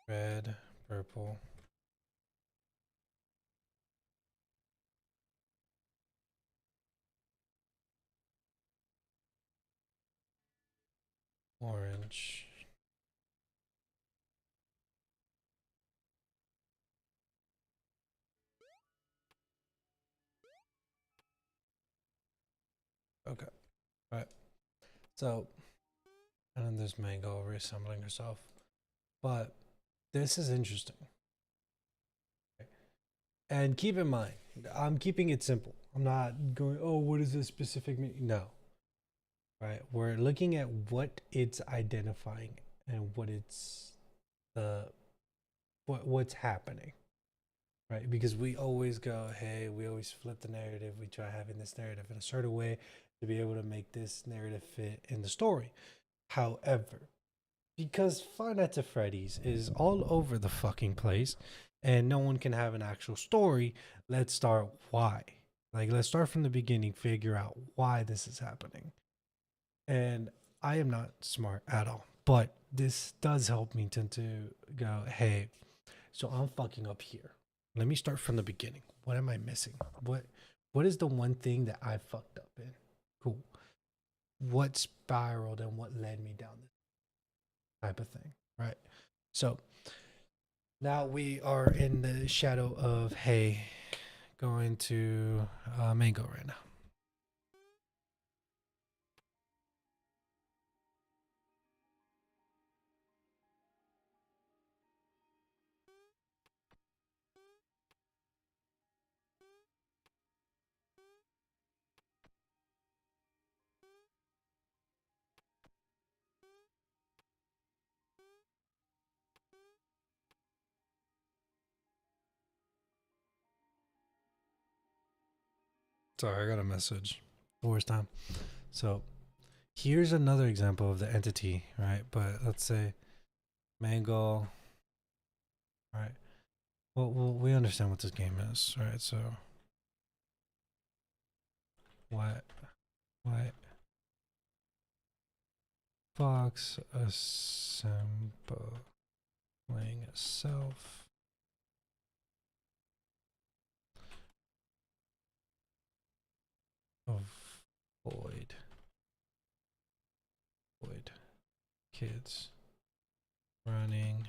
A: Red, purple. Orange. Okay. All right. So, and then there's Mango reassembling herself. But this is interesting. And keep in mind, I'm keeping it simple. I'm not going, oh, what is this specific meaning? No. Right. We're looking at what it's identifying and what it's what's happening. Right? Because we always go, hey, we always flip the narrative. We try having this narrative in a certain way to be able to make this narrative fit in the story. However, because Five Nights at Freddy's is all over the fucking place and no one can have an actual story, let's start why. Like, let's start from the beginning, figure out why this is happening. And I am not smart at all, but this does help me to go, hey, so I'm fucking up here. Let me start from the beginning. What am I missing? What is the one thing that I fucked up in? Cool. What spiraled and what led me down this type of thing, right? So now we are in the shadow of, hey, going to Mango right now. Sorry, I got a message. Worst time. So here's another example of the entity, right? But let's say Mango, right? Well, we understand what this game is, right? So what Fox assembling itself avoid kids running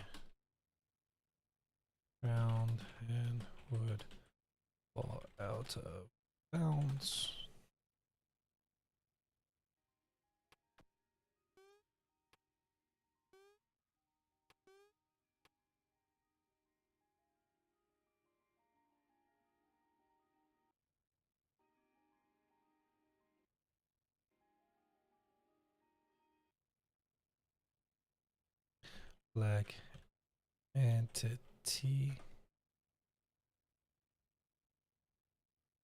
A: around and would fall out of bounds. flag entity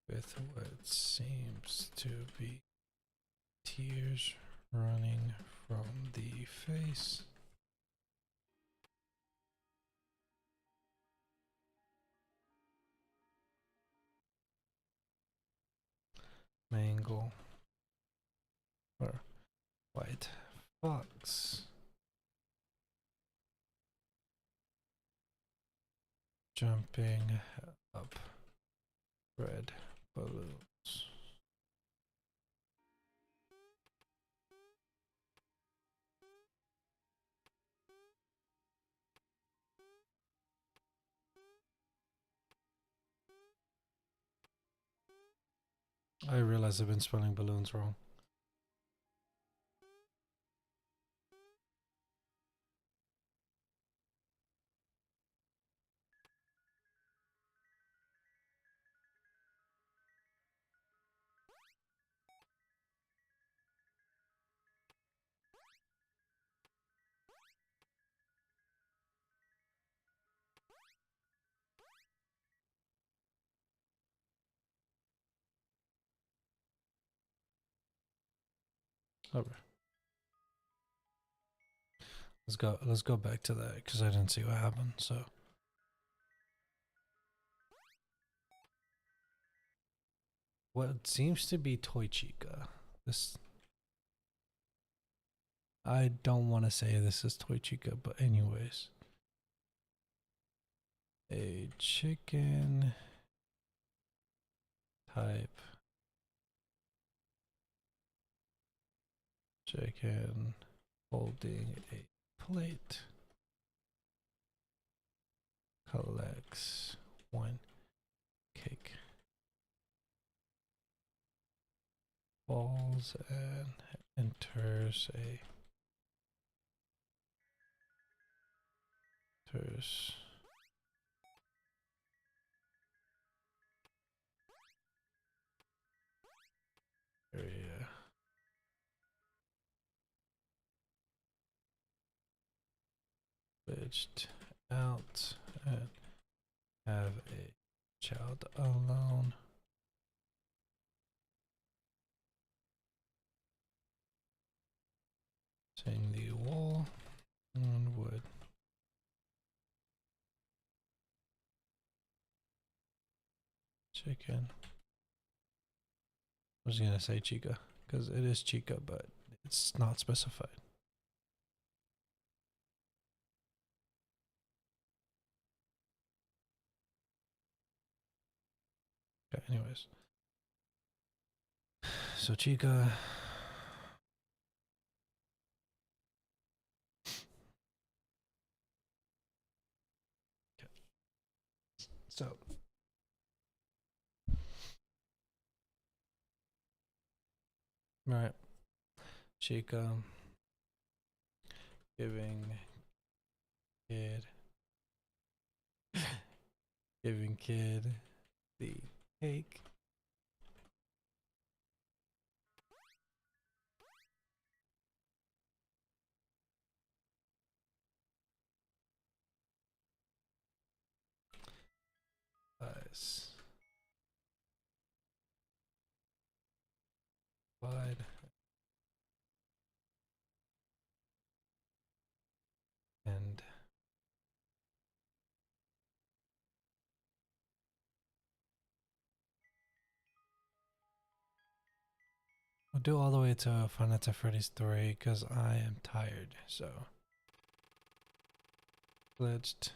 A: with what seems to be tears running from the face. Mangle or white fox jumping up red balloons. I realize I've been spelling balloons wrong. Okay. Let's go back to that because I didn't see what happened. So what seems to be Toy Chica. This I don't want to say this is Toy Chica, but anyways. A chicken type chicken holding a plate collects one cake, falls and enters area. Glitched out and have a child alone. Saying the wall on wood. Chicken. I was gonna say Chica because it is Chica, but it's not specified. Okay, anyways. So Chica. Okay. So. Right. Chica giving kid the cake. Eyes wide and I'll do all the way to Five Nights at Freddy's 3 because I am tired. So glitched.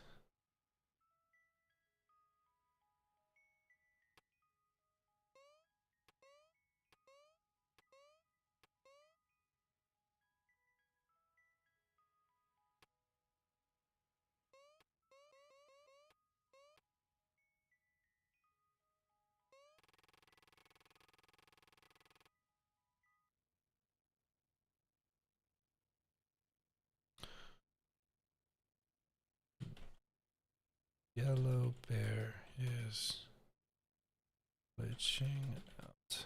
A: Yellow bear is glitching out.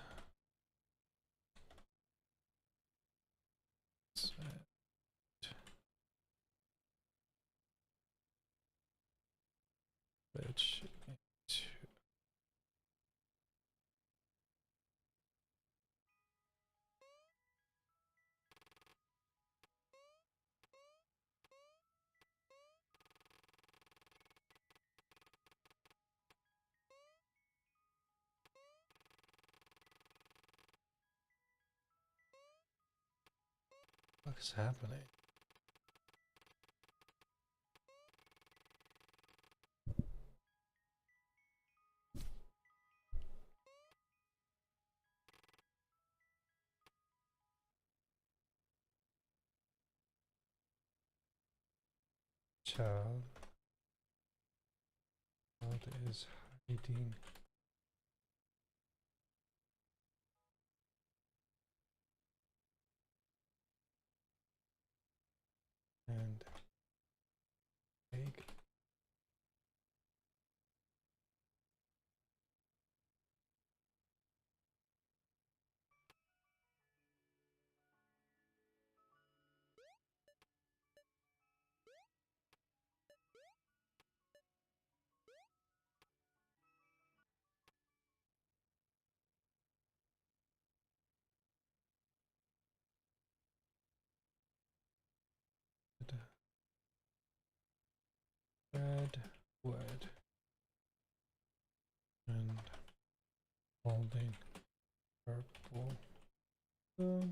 A: Glitch into what's happening? Child is hiding. And egg. Red wood and holding purple wood.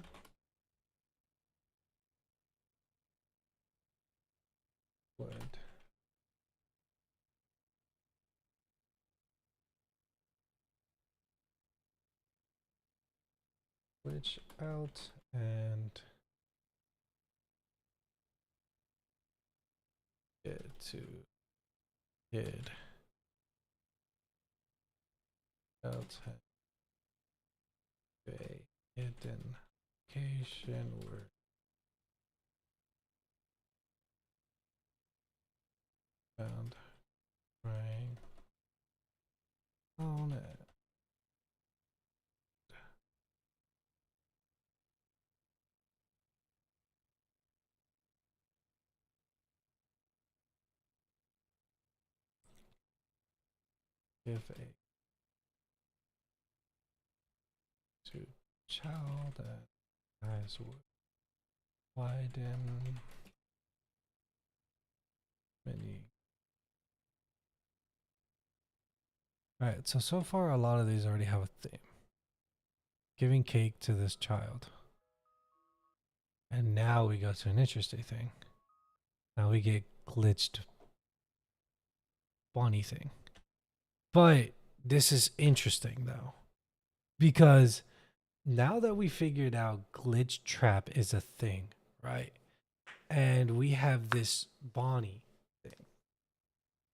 A: Glitch out and get to hid out a hidden location where found trying on it. Give a to child that eyes would widen many. Alright, so far a lot of these already have a theme. Giving cake to this child. And now we go to an interesting thing. Now we get glitched Bonnie thing. But this is interesting though. Because now that we figured out glitch trap is a thing, right? And we have this Bonnie thing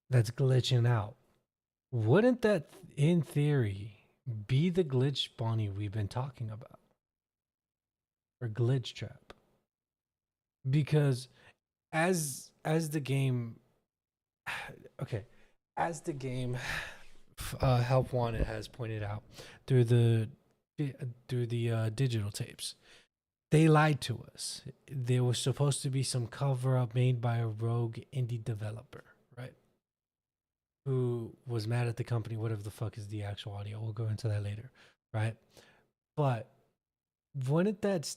A: that's glitching out. Wouldn't that, in theory, be the glitch Bonnie we've been talking about? Or glitch trap? Because as the game, okay, as the game Help Wanted has pointed out through the digital tapes, they lied to us. There was supposed to be some cover up made by a rogue indie developer, right? Who was mad at the company, whatever the fuck is the actual audio. We'll go into that later, right? But wouldn't this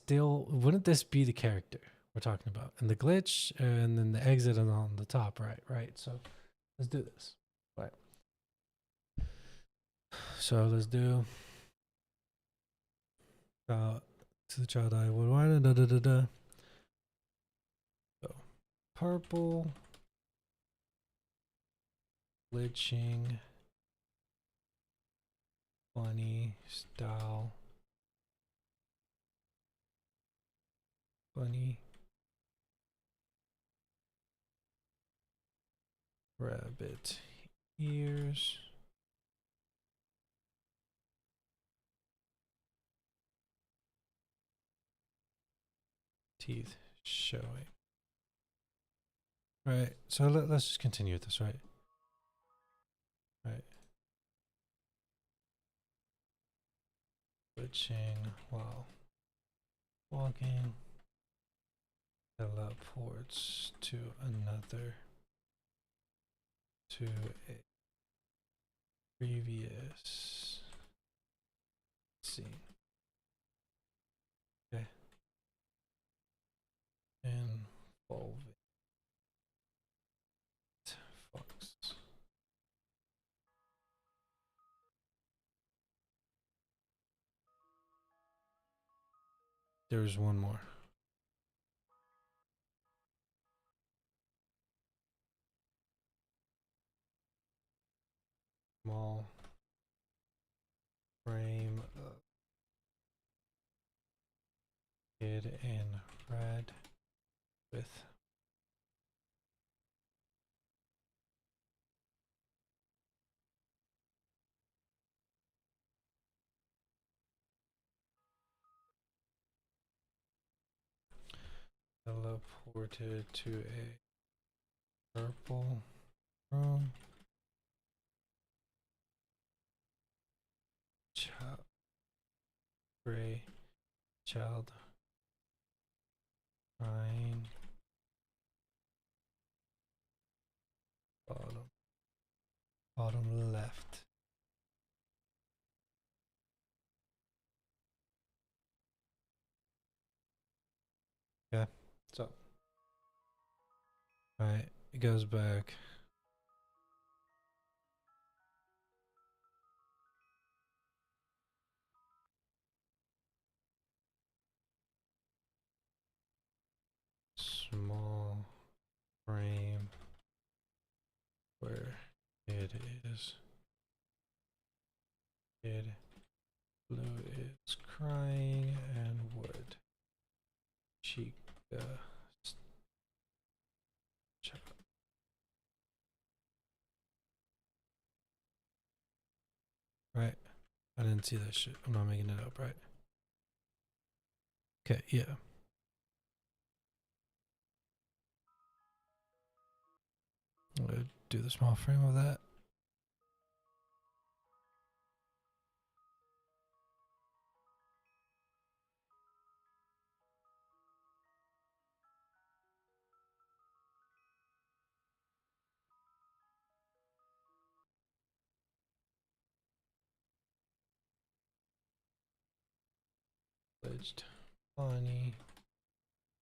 A: be the character we're talking about? And the glitch and then the exit and on the top, right? So let's do this. Right. So let's do to the child eye would widen So purple glitching funny style bunny rabbit ears teeth showing. Right, so let's just continue with this, right? Right. Glitching while walking teleports to another to a previous scene. Okay. Involving Fox. There's one more. Small frame of kid in red with teleported to a purple room. Child, gray child crying. Bottom left. Yeah. So, alright, it goes back. Small frame where it is. Kid blue is crying and wood. Chica. Right. I didn't see that shit. I'm not making it up, right? Okay, yeah. I'm gonna do the small frame of that. Pledged funny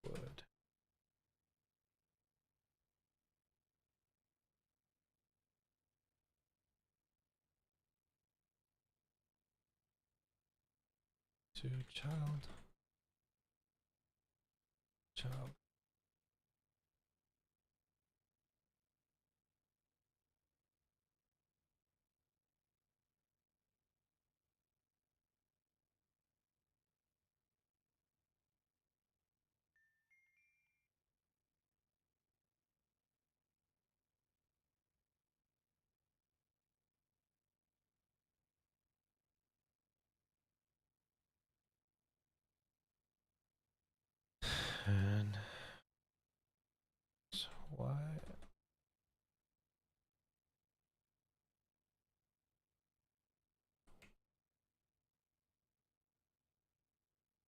A: wood. To child. And so why?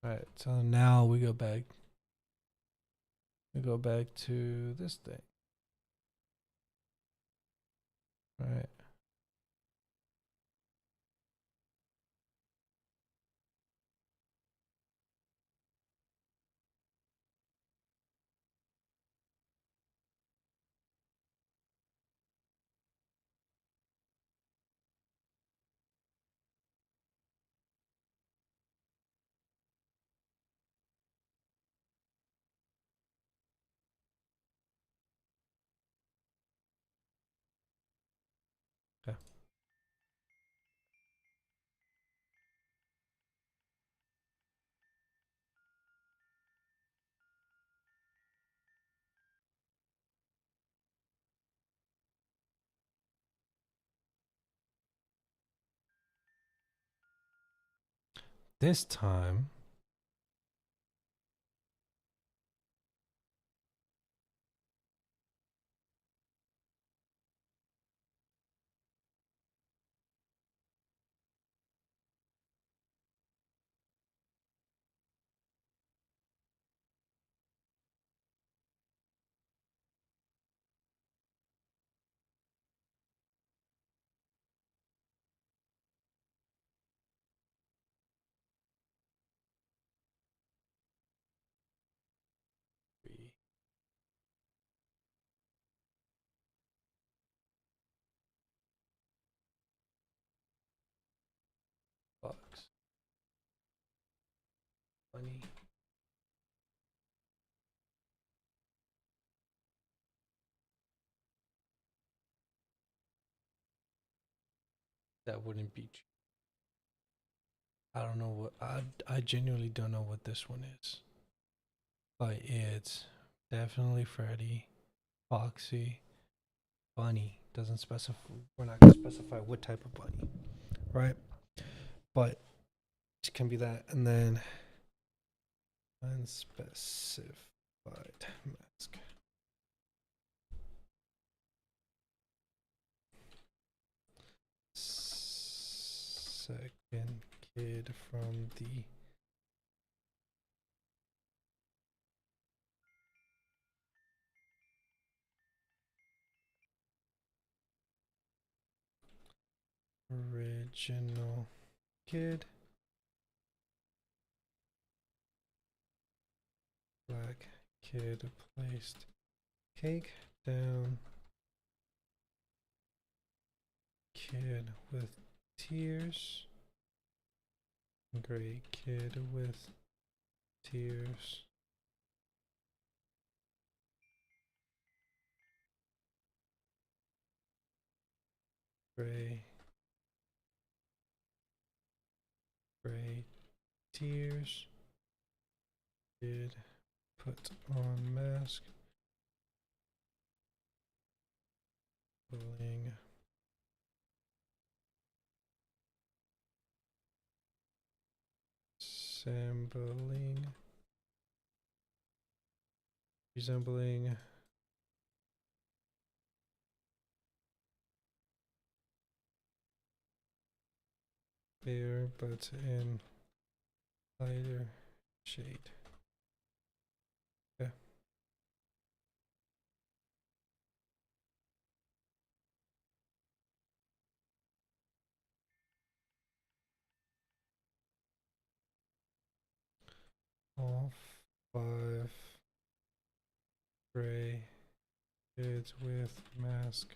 A: Alright, so now we go back. We go back to this thing. Alright. Okay. This time Bugs Bunny. That wouldn't be. I don't know what I genuinely don't know what this one is, but it's definitely Freddy, Foxy, Bunny. Doesn't specify. We're not gonna specify what type of bunny, right? But it can be that, and then unspecified mask. Second kid from the original kid. Black kid placed cake down. Kid with tears. Gray kid with tears. Gray. Gray tears. Kid put on mask. Bling. Resembling bear, but in lighter shade. Yeah. All 5 gray kids with mask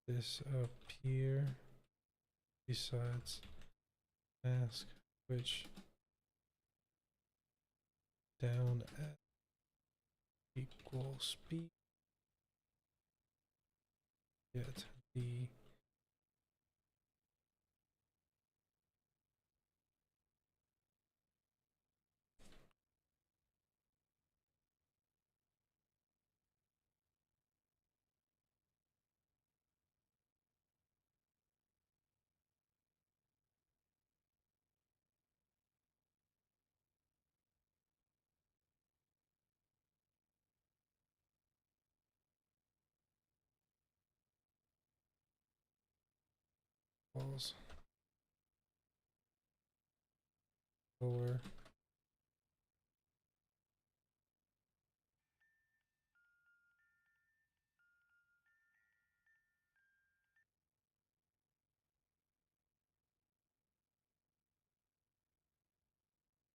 A: disappear besides mask, which down at equal speed. Get the balls lower.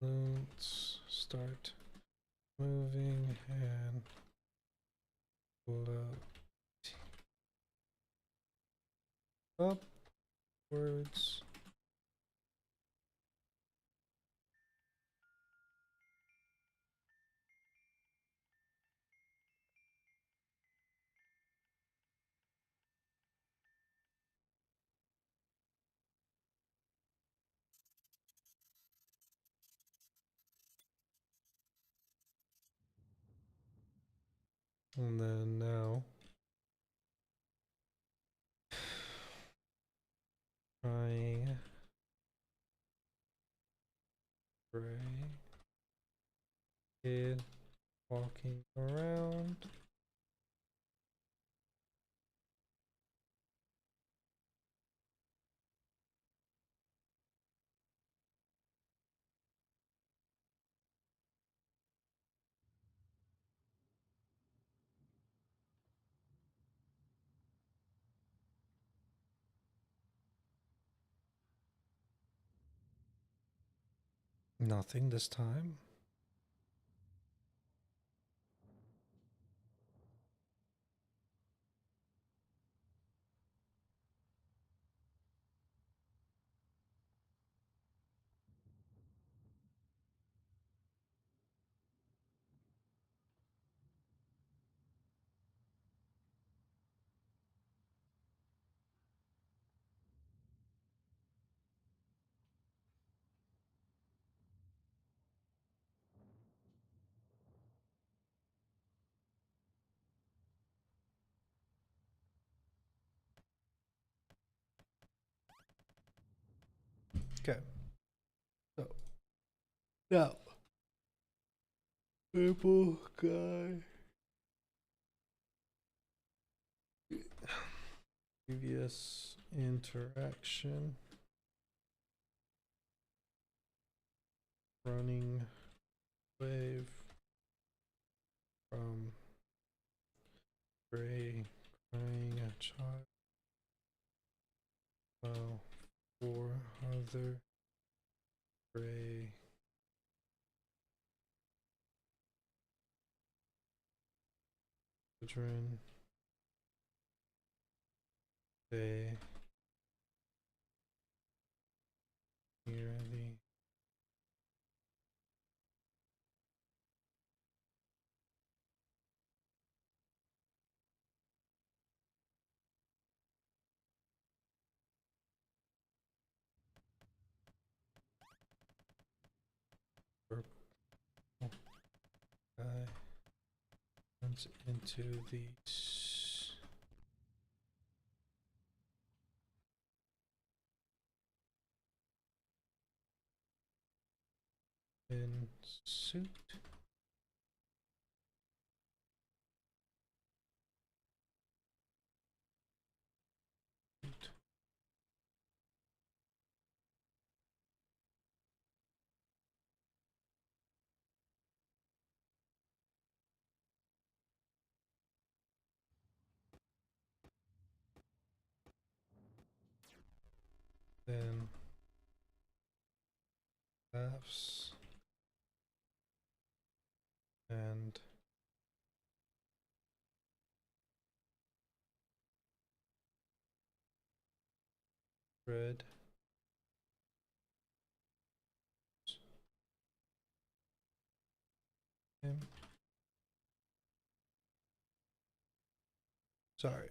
A: Balloons start moving and float upwards. And then now trying gray kid walking around. Nothing this time. Okay. So now, purple guy. Previous interaction. Running wave from Gray crying a child while four other Gray children stay near the purple guy runs into the in suit. Then laughs and red him. Sorry,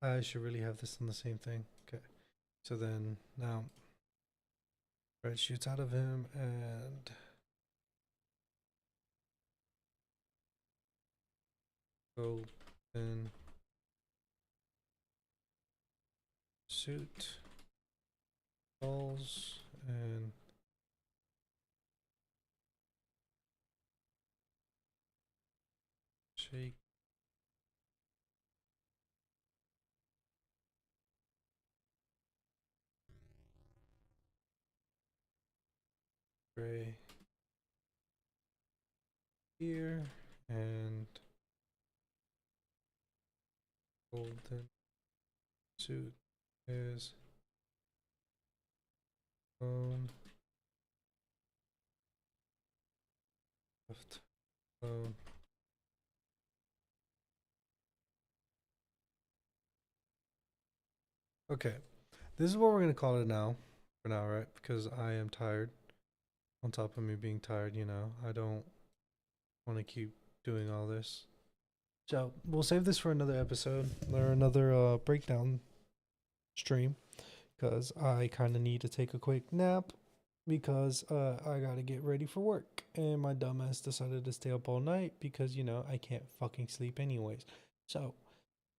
A: I should really have this on the same thing. Okay, so then now red shoots out of him and golden suit falls and shake Gray here and golden suit is on left alone. Okay, this is what we're gonna call it now for now, right? Because I am tired. On top of me being tired, you know, I don't want to keep doing all this. So we'll save this for another episode or another breakdown stream because I kind of need to take a quick nap because I gotta get ready for work and my dumbass decided to stay up all night because you know I can't fucking sleep anyways. So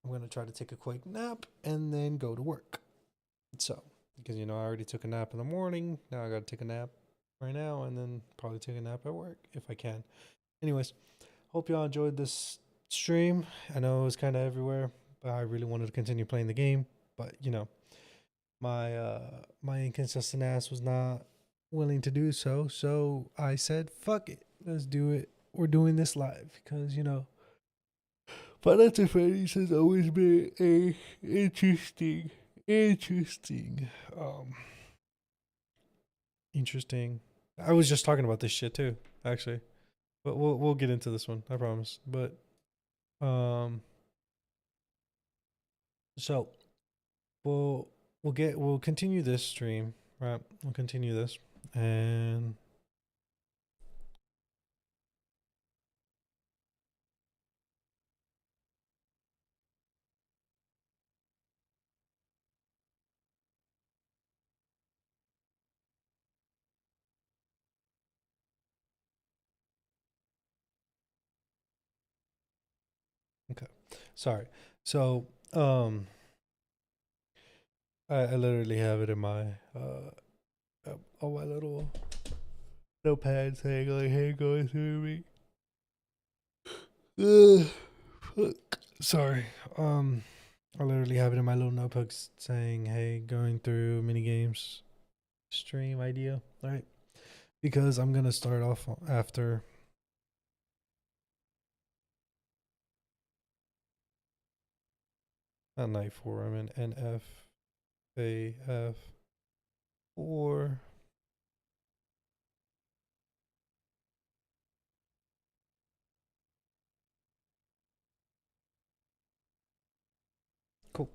A: I'm gonna try to take a quick nap and then go to work. So because you know I already took a nap in the morning, now I gotta take a nap right now and then probably take a nap at work if I can. Anyways, hope y'all enjoyed this stream. I know it was kind of everywhere, but I really wanted to continue playing the game. But you know, my inconsistent ass was not willing to do so. So I said, "Fuck it, let's do it. We're doing this live because you know, Financial Freddy's has always been a interesting, um, interesting. I was just talking about this shit too, actually, but we'll get into this one. I promise. But um, so we'll continue this stream, right? We'll continue this and okay. Sorry. So I literally have it in my on my little notepad saying like, "Hey, going through me." Fuck. Sorry. I literally have it in my little notebook saying, "Hey, going through mini games stream idea." All right, because I'm gonna start off after. Not night 4. I'm in NFAF4. Cool.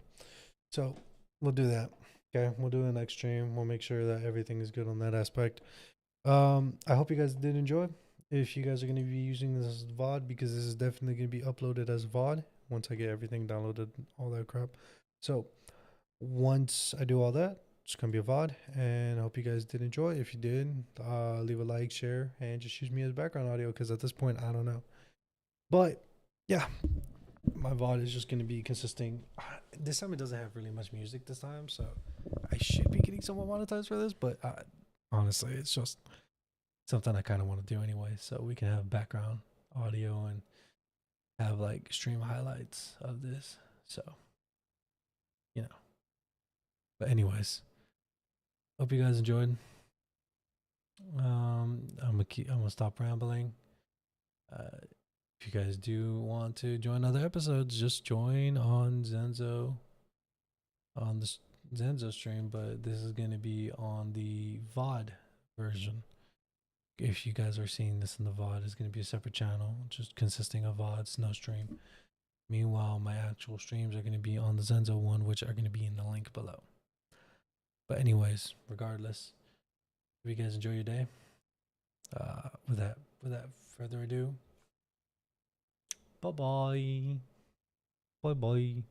A: So we'll do that. Okay, we'll do the next stream. We'll make sure that everything is good on that aspect. I hope you guys did enjoy. If you guys are going to be using this as VOD, because this is definitely going to be uploaded as VOD once I get everything downloaded, all that crap. So once I do all that, it's going to be a VOD, and I hope you guys did enjoy. If you did, leave a like, share, and just use me as background audio, because at this point, I don't know. But yeah, my VOD is just going to be consisting. This time it doesn't have really much music this time, so I should be getting somewhat monetized for this, but honestly, it's just something I kind of want to do anyway, so we can have background audio and have like stream highlights of this. So, you know. But anyways, hope you guys enjoyed. I'm gonna stop rambling. If you guys do want to join other episodes, just join on Zenzo on the Zenzo stream, but this is gonna be on the VOD version. If you guys are seeing this in the VOD, it's going to be a separate channel, just consisting of VODs, no stream. Meanwhile, my actual streams are going to be on the Zenzo one, which are going to be in the link below. But anyways, regardless, if you guys enjoy your day, without further ado, bye bye, bye bye.